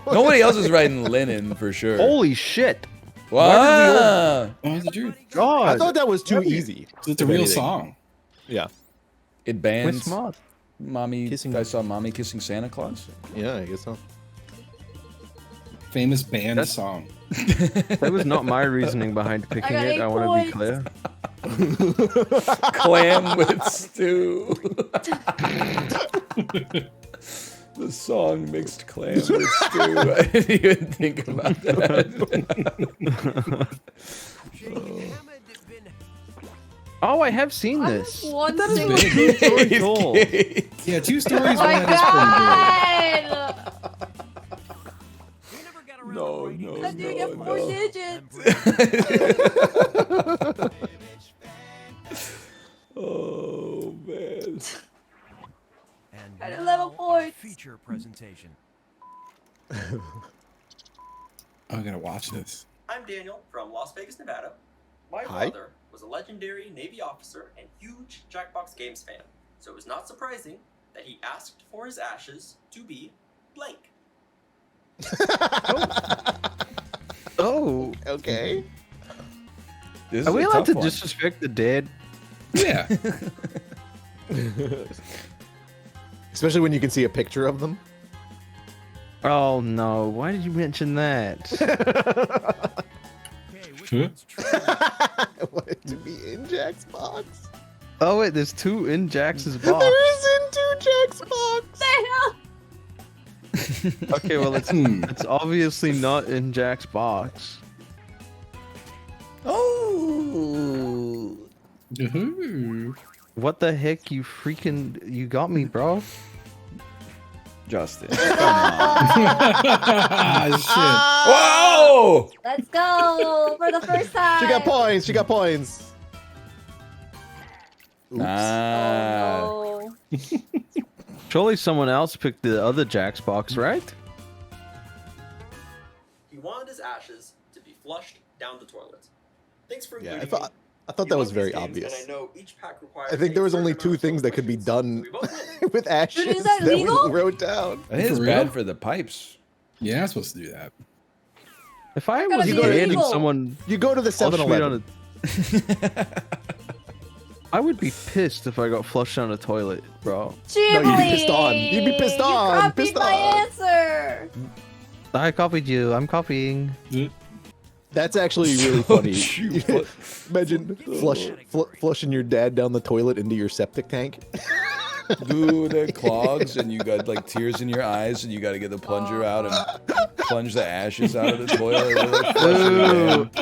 Nobody else is writing linen for sure. Holy shit. Wow. Oh, it's the truth. God. I thought that was too easy. It's a if real anything. song. Yeah. It We're bans smart. mommy. Kissing- I saw mommy kissing Santa Claus. Yeah, I guess so. Famous band song. That was not my reasoning behind picking got it. 8 I want to be clear. Clam with stew. The song mixed clam with stew. I didn't even think about that. Oh, I have seen I this. have one That is single. a good story told. Yeah, 2 stories. Oh my one that is god! No. I do get 4 digits. Oh man. At 11 points. Feature presentation. pretty good. I gotta watch this. I'm Daniel from Las Vegas, Nevada. My Hi. father was a legendary Navy officer and huge Jackbox Games fan, so it was not surprising that he asked for his ashes to be blank. Oh. Okay. This is Are we a allowed tough to one. disrespect the dead? Yeah. Especially when you can see a picture of them. Oh no, why did you mention that? Okay, which one's true? I want it to be in Jack's box. Oh wait, there's 2 in Jax's box. There isn't 2 Jack's box. Okay, well it's obviously not in Jack's box. Oh. Ooh. What the heck, you got me, bro. Justin. Ah, Whoa! Let's go for the first time. She got points. She got points. Oops. Ah. Oh, no. Surely someone else picked the other Jack's box, right? He wanted his ashes to be flushed down the toilet. Thanks for Yeah, including me. I thought You that won was very these games, obvious. And I know each pack requires I think there a was certain only amount 2 of things that could be questions, done so we both win. with ashes Dude, is that we legal? wrote down. I think it's For bad real? for the pipes. Yeah, I'm supposed to do that. If I gotta was be dead and illegal. someone You go to the flushed me 7-Eleven. down I would be pissed if I got flushed down the toilet, bro. Chibli! you'd be pissed on. You'd be pissed on. You copied Pissed my on. answer. I copied you. I'm copying. That's actually really funny. shoot. Imagine flushing your dad down the toilet into your septic tank. Dude, it clogs and you got like tears in your eyes and you got to get the plunger out and plunge the ashes out of the toilet. You're, like, flushing it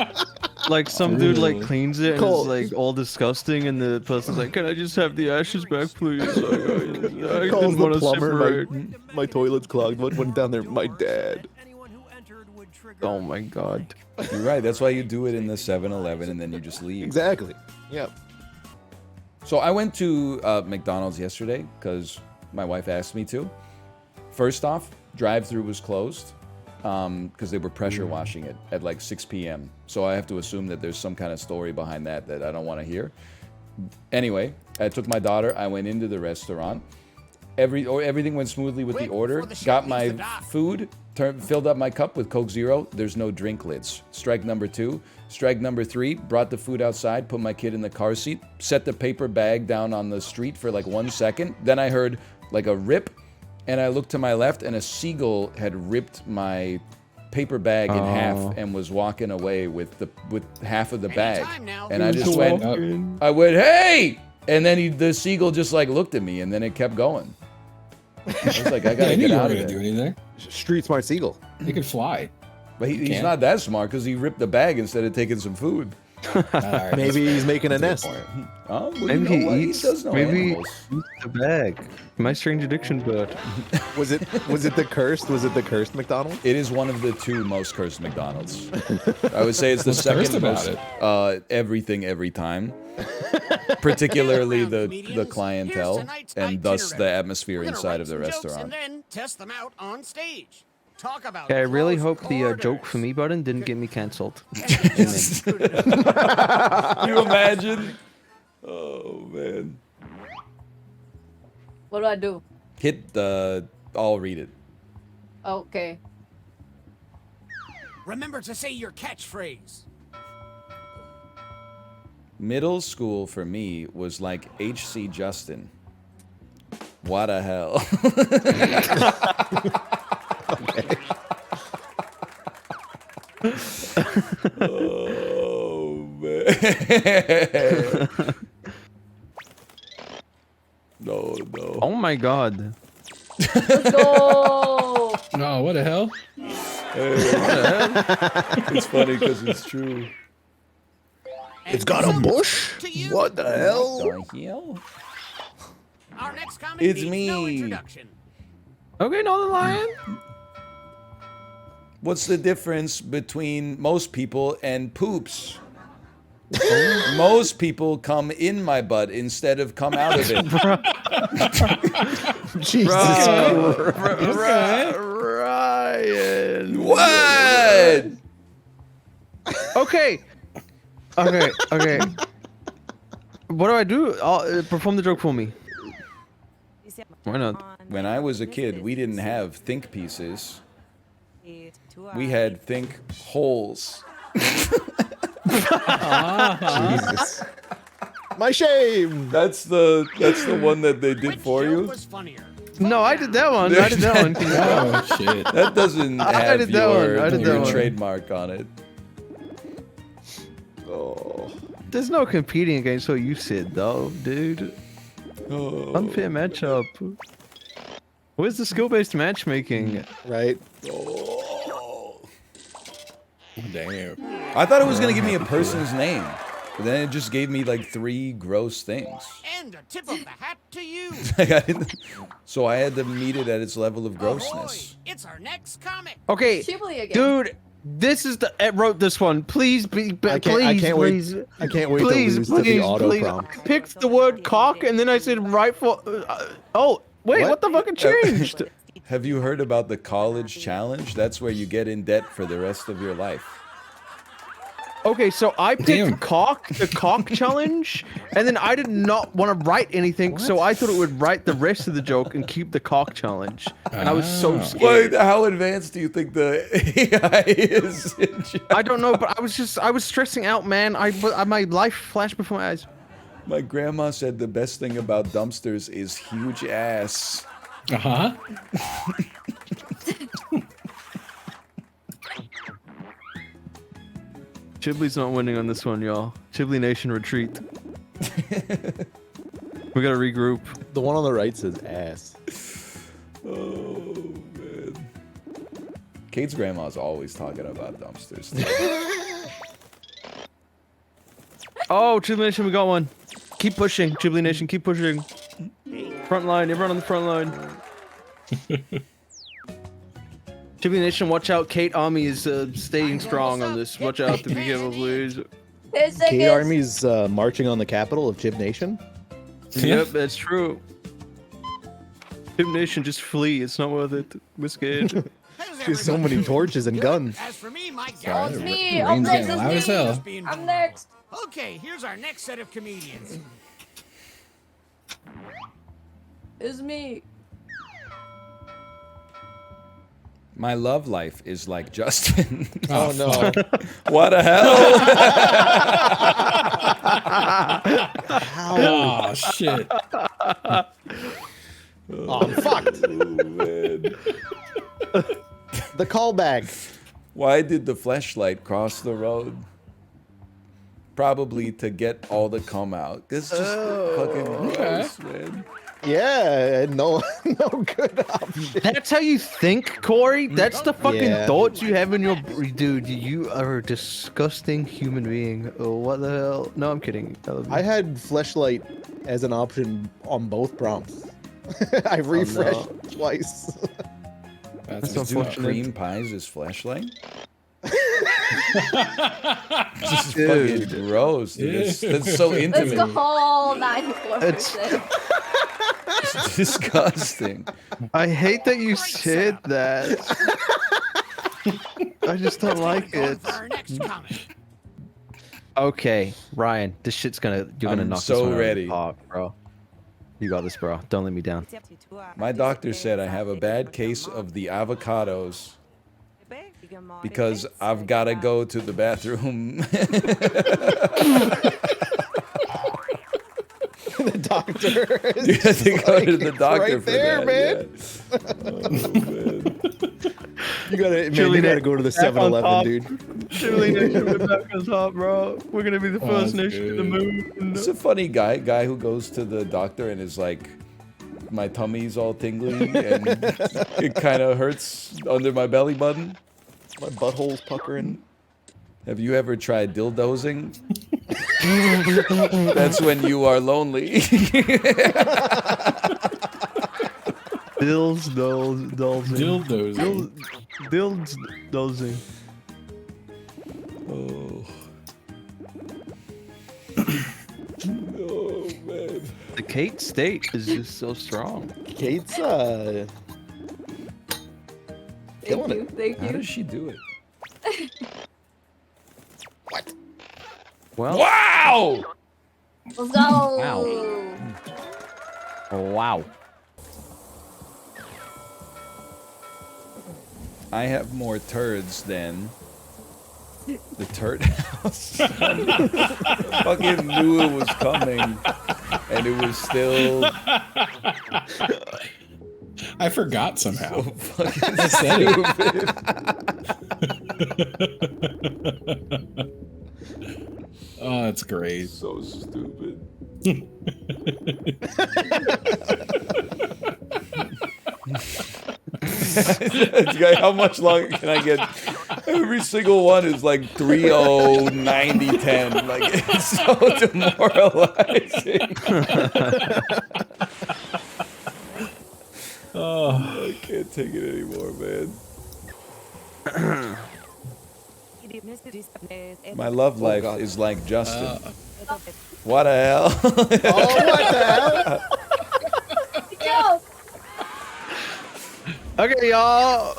in. Like some dude like Ooh. cleans it and Cole. it's like all disgusting, and the person's like, "Can I just have the ashes back, please?" Like, I Calls didn't the want to plumber. separate. My toilet's clogged. What went down there? My dad. Anyone who entered would trigger Oh my god. You're right. That's why you do it in the 7-Eleven and then you just leave. Exactly. Yep. So I went to McDonald's yesterday because my wife asked me to. First off, drive-through was closed because they were pressure washing it at like 6 p.m. So I have to assume that there's some kind of story behind that I don't want to hear. Anyway, I took my daughter. I went into the restaurant. Everything went smoothly with the order. Got my food, filled up my cup with Coke Zero. There's no drink lids. Strike number 2. Strike number 3, brought the food outside, put my kid in the car seat, set the paper bag down on the street for like 1 second. Then I heard like a rip, and I looked to my left, and a seagull had ripped my paper bag in half and was walking away with half of the bag. And I just went, hey! And then the seagull just like looked at me, and then it kept going. I was like, I gotta I knew get you out weren't of gonna do there. anything. Street smart seagull. He could fly. But he's Can't. not that smart because he ripped the bag instead of taking some food. Alright, Maybe he's making a nest. Oh, well, Maybe you know what? he eats. does know Maybe animals. he eats the bag. My strange addiction bird. Was it the cursed? Was it the cursed McDonald? It is one of the 2 most cursed McDonald's. I would say it's the What's cursed second about most. Everything every time, particularly the clientele, and thus the atmosphere inside of the restaurant. And then test them out on stage. Talk about Okay, I really close hope the joke for me button didn't get me cancelled. Can you imagine? Oh man! What do I do? Hit the. I'll read it. Okay. Remember to say your catchphrase. Middle school for me was like H.C. Justin. What the hell? Oh man. No. Oh my god. Let's go. No, what the hell? It's funny because it's true. It's got a bush. What the hell? The hell? Our next comic It's needs no me. introduction. Okay, northernlion. What's the difference between most people and poops? Most people come in my butt instead of come out of it. Jesus Ryan. What? Okay. What do I do? I'll, perform the joke for me. Why not? When I was a kid, we didn't have think pieces. We had think holes. Jesus. My shame. That's the one that they did Which for joke you. was funnier? No, I did that one. I did that one. Oh shit. That doesn't I have did that one. your, I did that your one. trademark on it. Oh. There's no competing against what you said, though, dude. Unfair matchup. Where's the skill-based matchmaking? Right. Damn. I thought it was gonna give me a person's name, but then it just gave me like 3 gross things. And a tip of the hat to you. So I had to meet it at its level of Ahoy, grossness. it's our next comic. Okay, Ghibli again. dude, this is the. I wrote this one. Please be. I Please, can't please. wait. I can't wait Please, to lose to the please, auto please. prompt. I picked the word cock and then I said rightful. Oh, wait, what the fuck changed? Have you heard about the college challenge? That's where you get in debt for the rest of your life. Okay, so I picked Damn. cock, the cock challenge, and then I did not want to write anything, so I thought it would write the rest of the joke and keep the cock challenge. And I was so scared. Wait, how advanced do you think the AI is? I don't know, but I was stressing out, man. My life flashed before my eyes. My grandma said the best thing about dumpsters is huge ass. Uh-huh. Chibli's not winning on this one, y'all. Chibli Nation retreat. We gotta regroup. The one on the right says ass. Oh, man. Kate's grandma's always talking about dumpsters. Oh, Chibli Nation, we got one. Keep pushing, Chibli Nation, keep pushing. Front line, everyone on the front line. Chibli Nation, watch out. Kate Army is staying strong on this. Watch out to be careful, please. Kate Army's marching on the capital of Chib Nation. Yep, that's true. Chib Nation, just flee. It's not worth it. We're scared. There's so many torches and guns. As for me, my Oh, gal. it's me. Rain's I'm next. getting loud as hell. I'm next. Okay, here's our next set of comedians. It's me. My love life is like Justin. Oh no. What the hell? Oh shit. Oh, I'm fucked. The callback. Why did the fleshlight cross the road? Probably to get all the cum out. This is just fucking gross, man. Yeah, no good option. That's how you think, Kory? That's the fucking Yeah. thoughts you have in your... Dude, you are a disgusting human being. Oh, what the hell? No, I'm kidding. I love you. I had fleshlight as an option on both prompts. I refreshed twice. That's That's Do unfortunate. cream pies is fleshlight? This is fucking gross. Dude. That's so Let's intimate. go 94%. It's disgusting. I hate that you said that. I just don't like it. For our next comic. Okay, Ryan, this shit's gonna... You're gonna I'm knock so this one out of the ready. park, bro. You got this, bro. Don't let me down. My doctor said I have a bad case of the avocados because I've got to go to the bathroom. The doctor is You have to go to the like, doctor right for there, that. man. You gotta, Chili you gotta Nick, go to the back on 7-Eleven, top. dude. Chili Nation, we're back on top, bro. We're gonna be the first nation to the moon. It's a funny guy who goes to the doctor and is like, my tummy's all tingly and it kind of hurts under my belly button. My butthole's puckering. Have you ever tried dildosing? That's when you are lonely. Dozing. Dildos. Dozing. Oh. Oh, man. The Kate state is just so strong. Kate's killing it. Thank How you. does she do it? Well, Wow! Let's go. wow. I have more turds than the turd house. Fucking knew it was coming, and it was still I forgot somehow. so fucking I said it. stupid. Oh, that's great. So stupid. How much longer can I get? Every single one is like 30, 90, 10. Like, it's so demoralizing. Oh, I can't take it anymore, man. My love life is like Justin. What the hell? Oh, what the hell? Yo, Okay, y'all.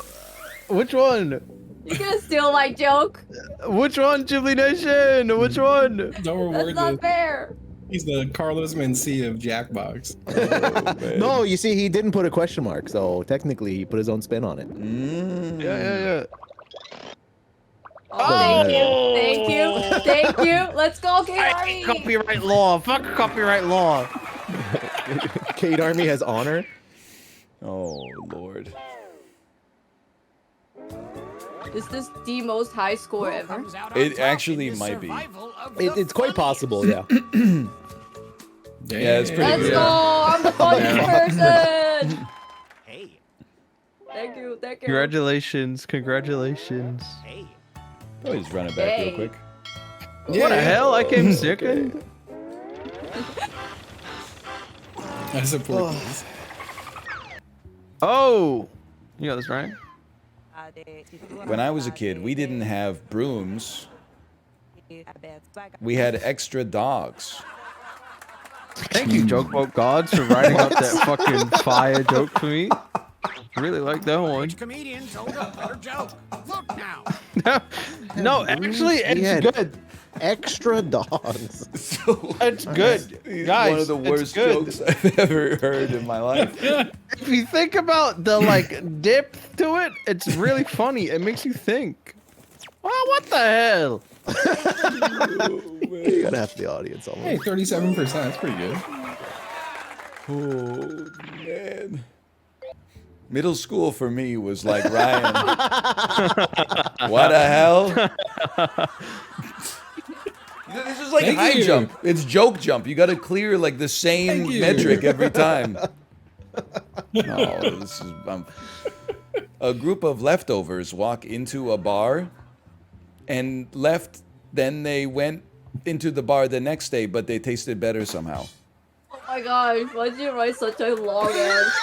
Which one? you gonna steal my joke? Which one, Ghibli Nation? Which one? don't That's reward not this. fair. He's the Carlos Mencia of Jackbox. Oh, man. No, you see, he didn't put a question mark, so technically he put his own spin on it. Yeah. Oh, thank you. Let's go, Kate. Copyright law. Fuck copyright law. Kate Army has honor. Oh, Lord. Is this the most high score ever? Comes out on It top actually in the might be. survival of the It's quite funniest. possible, yeah. Yeah, it's pretty Let's good. go. I'm the funny person. Hey, Thank you. Congratulations. hey. Oh, he's running back real quick. What the hell? I came second. I support this. Oh, you got this right. When I was a kid, we didn't have brooms. We had extra dogs. Thank you, Joke Boat Gods, for writing out that fucking fire joke for me. I really like that one. Which comedian told a better joke? Look now. No, actually, We it's had good. extra dogs. It's good, guys. One of the it's worst good. jokes I've ever heard in my life. If you think about the like dip to it, it's really funny. It makes you think. Oh, what the hell? You gotta have the audience on. Hey, 37%. That's pretty good. Oh man. Middle school for me was like Ryan. What the hell? This is like Thank high you. jump. It's joke jump. You got to clear like the same Thank you. metric every time. No, this is a group of leftovers walk into a bar and left. Then they went into the bar the next day, but they tasted better somehow. Oh my gosh, why did you write such a long ass?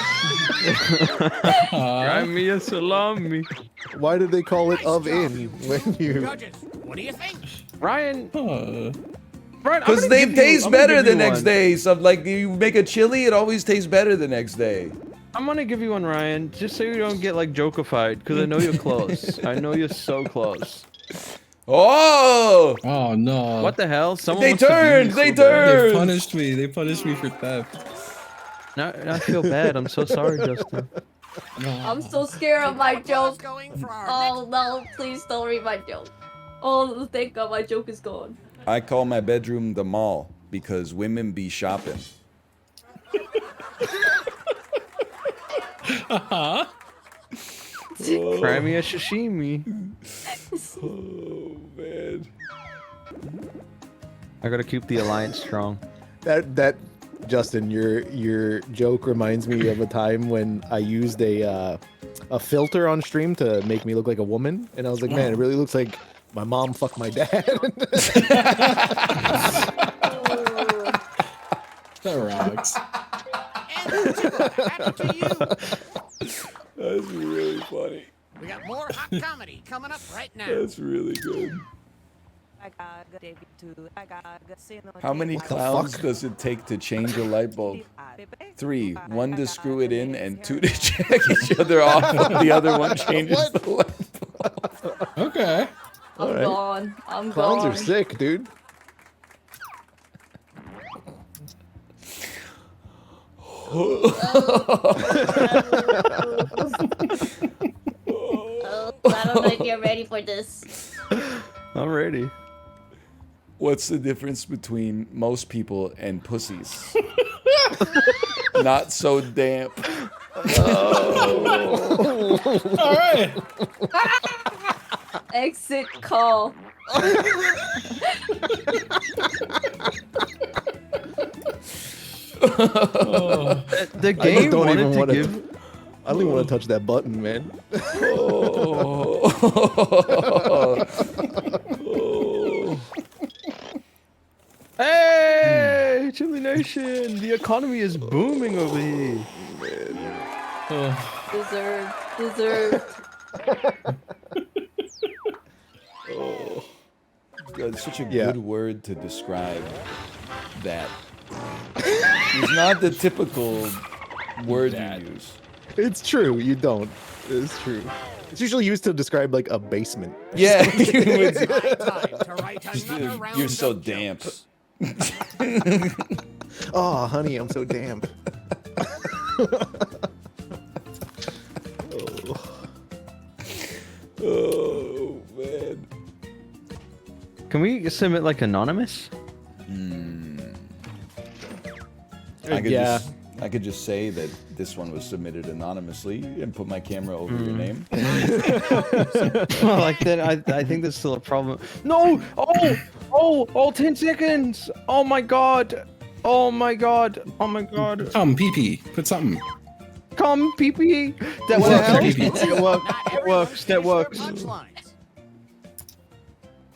Try me a salami. Why did they call it of in when you? Judges, what do you think? Ryan, Uh, Ryan, Because they taste better the next day. So like you make a chili, it always tastes better the next day. I'm gonna give you one, Ryan, just so you don't get like jokified, because I know you're close. I know you're so close. Oh! oh no. What the hell? Someone They wants to beat turned! me They so bad. They turned! punished me. They punished me for theft. Now I feel bad. I'm so sorry, Justin. I'm so scared of my joke. Going for our Oh no, please don't read my joke. Oh, thank God my joke is gone. I call my bedroom the mall because women be shopping. Fry me a sashimi. Oh man. I gotta keep the alliance strong. That Justin, your joke reminds me of a time when I used a filter on stream to make me look like a woman, and I was like, man, it really looks like my mom fucked my dad. That rocks. And back to you. That's really funny. We got more hot comedy coming up right now. That's really good. How many clowns does it take to change a light bulb? 3. 1 to screw it in and 2 to check each other off when the other one changes the light bulb. Okay. I'm Alright. gone. I'm Clowns gone. are sick, dude. I don't know if you're ready for this. I'm ready. What's the difference between most people and pussies? Not so damp. All right. Exit call. The game don't wanted even to wanna give. I don't even want to touch that button, man. Hey, Chili Nation! The economy is booming over here. Deserved. Deserved. That's such a Yeah. good word to describe that. It's not the typical word you use. It's true. You don't. It's true. It's usually used to describe like a basement. Yeah, Time to write another round you're so of damp. jokes. Oh, honey, I'm so damp. Oh man. Can we submit like anonymous? I could just say that this one was submitted anonymously and put my camera over your name. Well, like that, I think there's still a problem. No! Oh, 10 seconds! Oh my god! Oh my god! Oh my god! PP. Put something. Come, PP! That What works. the hell? That works. Not That everyone works. That finished their works. punchlines.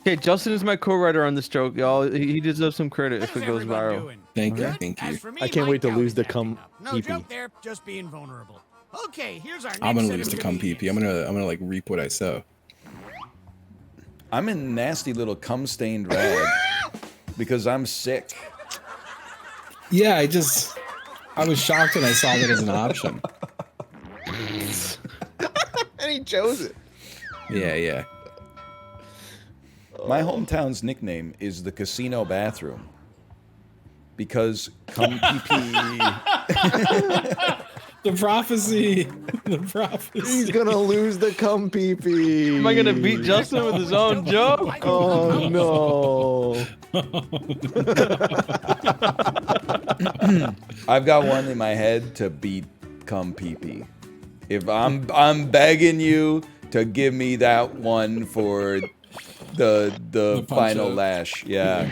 Okay, Justin is my co-writer on this joke, y'all. He deserves some credit if it goes viral. Thank you. Good. Thank As you. for me, I can't my wait to lose calories the acting cum up. No pee-pee. joke there, just being vulnerable. Okay, here's our next I'm gonna set lose of to cum pee. I'm gonna like reap what I sow. I'm in nasty little cum stained rag because I'm sick. Yeah, I was shocked when I saw that as an option. And he chose it. Yeah. My hometown's nickname is the casino bathroom because cum pee. The prophecy. The prophecy. He's gonna lose the cum pee-pee. Am I gonna beat Justin with his own joke? Oh no. I've got one in my head to beat cum pee. If I'm begging you to give me that one for the final punch-up. lash. Yeah.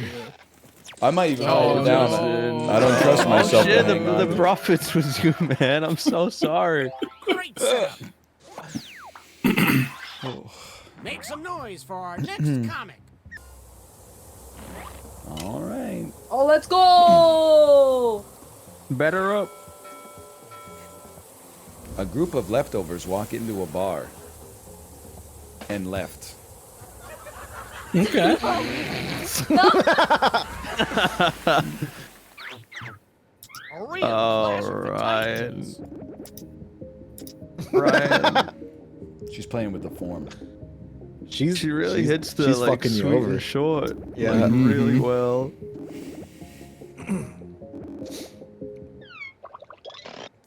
I might even Oh, hold it down. Justin. I don't trust myself. Shit, to hang on the to it. profits was you, man. I'm so sorry. Great setup. Make some noise for our next comic. All right. Oh, let's go! Better up. A group of leftovers walk into a bar and left. Okay. A real Oh, clash of the Ryan. Titans. Ryan. She's playing with the form. She really hits the she's like fucking you sweet over. and short. Yeah. Like, really well.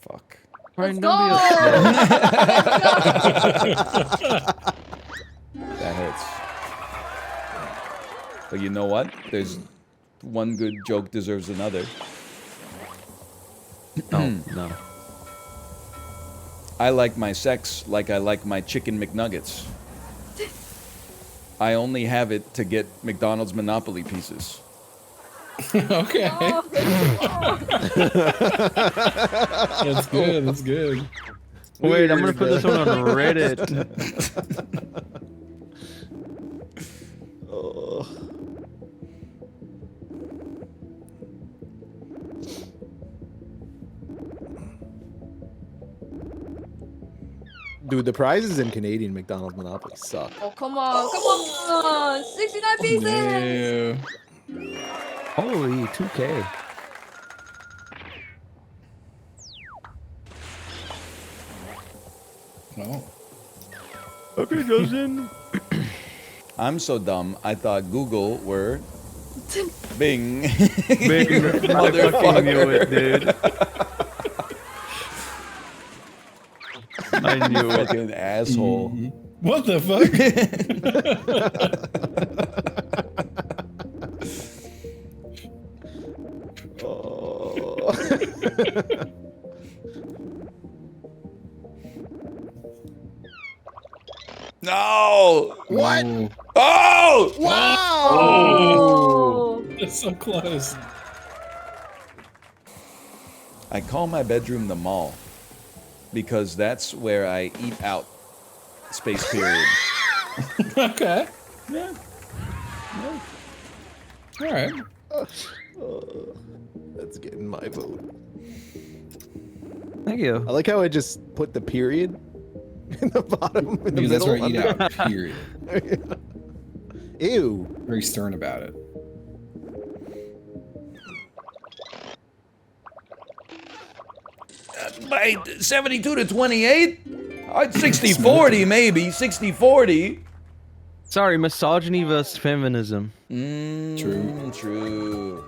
Fuck. Ryan, Let's don't be a That hurts. But you know what? There's one good joke deserves another. Oh, no. I like my sex like I like my chicken McNuggets. I only have it to get McDonald's Monopoly pieces. Okay. Oh, That's good. That's good. Wait, I'm gonna put this one on Reddit. Oh. Dude, the prizes in Canadian McDonald's Monopoly suck. oh, come on! 69 pieces! Yeah. Holy 2K. No. Okay, Justin. I'm so dumb, I thought Google were Bing. Big motherfucking knew it, dude. I knew it. Fucking asshole. What the fuck? Oh. No! What? Oh! Wow! Oh! That's so close. I call my bedroom the mall because that's where I eat out. Space period. Okay. Yeah. All right. That's getting my vote. Thank you. I like how I just put the period in the bottom, in the Because that's middle. where I eat under- out. Period. Ew. Very stern about it. By 72 to 28? 60-40 maybe. 60-40. Sorry, misogyny versus feminism. True. True.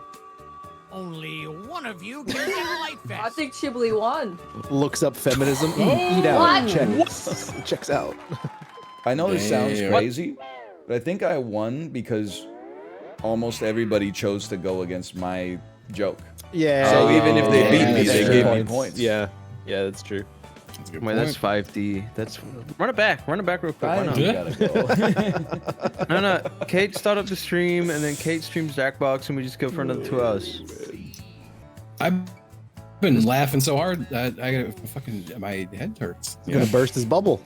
Only one of you can be light I vest. think Chibli won. Looks up feminism. Eat out. What? Checks out. I know this sounds Damn. crazy, but I think I won because almost everybody chose to go against my joke. Yeah. So even if they beat me, that's they true. gave me points. Yeah. Yeah, that's true. That's a good Wait, point. that's 5D. That's run it back real quick. Why I not? gotta go. No. Kate start up the stream, and then Kate streams Jackbox, and we just go for another 2 hours. I've been laughing so hard that I got fucking my head hurts. He's gonna burst his bubble.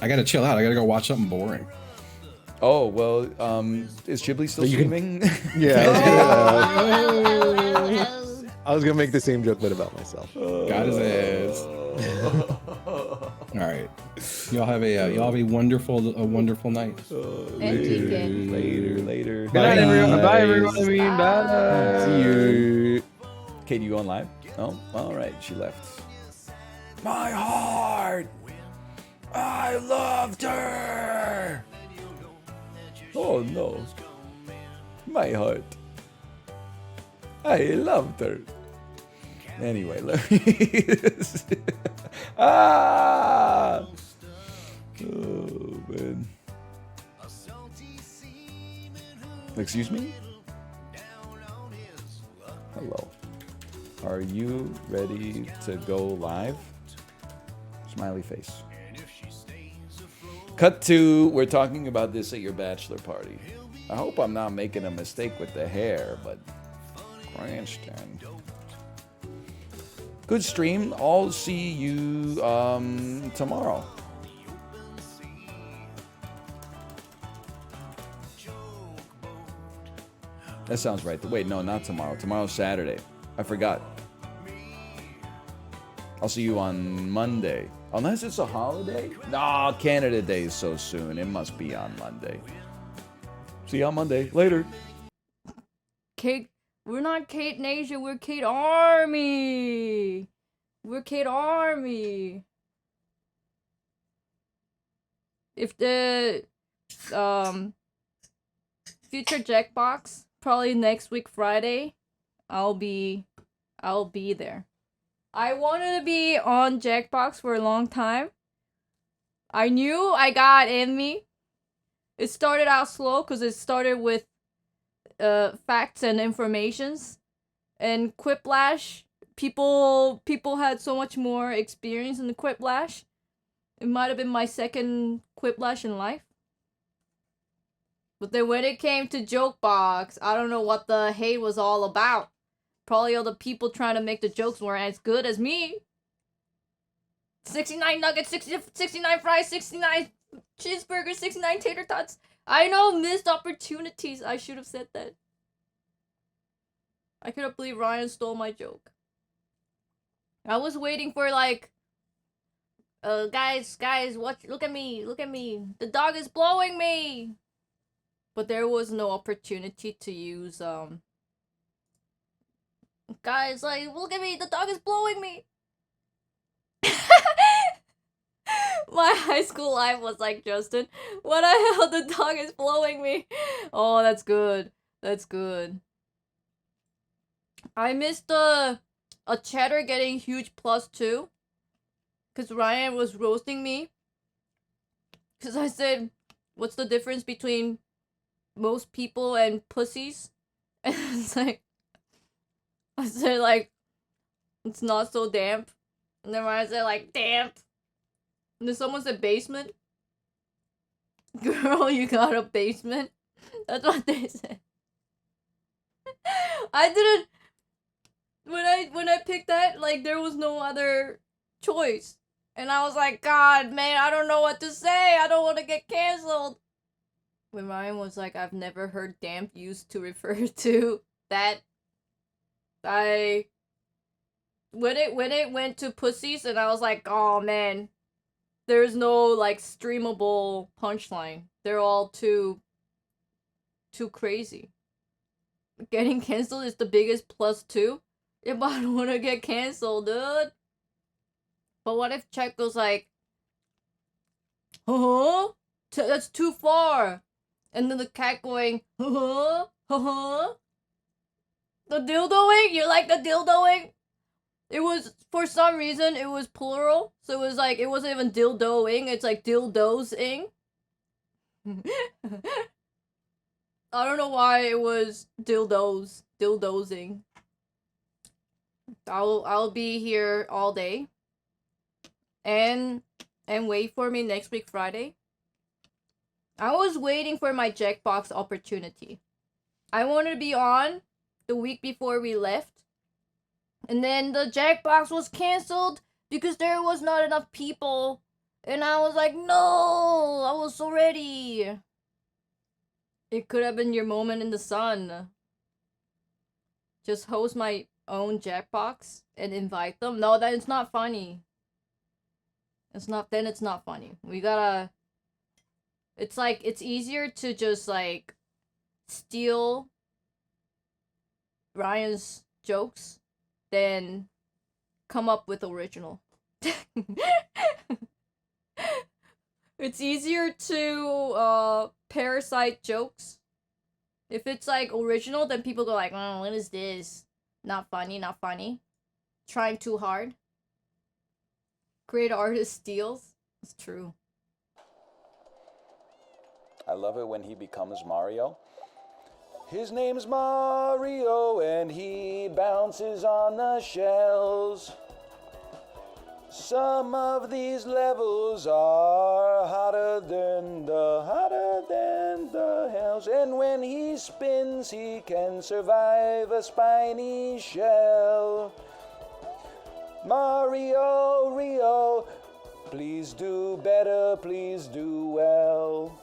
I gotta chill out. I gotta go watch something boring. Oh well, is Ghibli still you can- streaming? Yeah, I was gonna make the same joke, but about myself. Got his ass. All right. Y'all have a wonderful night. And weekend. Later. Good night, everyone. Bye, everyone. Guys. Bye. See you. Kate, you going live? Oh, all right. She left. My heart. I loved her. Oh no. My heart. I loved her. Anyway, let me. Ah. Oh man. Excuse me? Hello. Are you ready to go live? Smiley face. Cut to, we're talking about this at your bachelor party. I hope I'm not making a mistake with the hair, but grandstand. Good stream. I'll see you tomorrow. That sounds right. Wait, no, not tomorrow. Tomorrow's Saturday. I forgot. I'll see you on Monday. Unless it's a holiday? Nah, Canada Day is so soon. It must be on Monday. See you on Monday. Later. Kate, we're not Kate Nation, we're Kate Army. We're Kate Army. If the future Jackbox, probably next week Friday, I'll be there. I wanted to be on Jackbox for a long time. I knew I got in me. It started out slow because it started with facts and informations, and Quiplash. People had so much more experience in the Quiplash. It might have been my second Quiplash in life. But then when it came to Jokebox, I don't know what the hate was all about. Probably all the people trying to make the jokes weren't as good as me. 69 nuggets, 69 fries, 69 cheeseburgers, 69 tater tots. I know, missed opportunities. I should have said that. I couldn't believe Ryan stole my joke. I was waiting for like, guys, watch, look at me. The dog is blowing me. But there was no opportunity to use, guys, like, look at me, the dog is blowing me. My high school life was like, Justin, what the hell, the dog is blowing me. Oh, that's good. That's good. I missed a cheddar getting huge +2. Because Ryan was roasting me. Because I said, what's the difference between most people and pussies? And it's like, I said, like, it's not so damp. And then Ryan said, like, damp. And then someone said basement. Girl, you got a basement? That's what they said. I didn't... When I picked that, like, there was no other choice. And I was like, God, man, I don't know what to say. I don't want to get canceled. When Ryan was like, I've never heard damp used to refer to that. When it went to pussies, and I was like, oh man, there's no like streamable punchline. They're all too crazy. Getting canceled is the biggest +2. Yeah, but I don't want to get canceled, dude. But what if Czech goes like, that's too far. And then the cat going, the dildoing? You like the dildoing? It was, for some reason, it was plural. So it was like, it wasn't even dildoing. It's like dildosing. I don't know why it was dildosing. I'll be here all day. And wait for me next week Friday. I was waiting for my Jackbox opportunity. I wanted to be on the week before we left. And then the Jackbox was canceled because there was not enough people. And I was like, no, I was so ready. It could have been your moment in the sun. Just host my own Jackbox and invite them. No, then it's not funny. It's not funny. We gotta... It's like, it's easier to just like steal Ryan's jokes than come up with original. It's easier to parasite jokes. If it's like original, then people go like, oh, what is this? Not funny, not funny. Trying too hard. Great artist steals. It's true. I love it when he becomes Mario. His name's Mario and he bounces on the shells. Some of these levels are hotter than the hells. And when he spins, he can survive a spiny shell. Mario, Rio, please do better, please do well.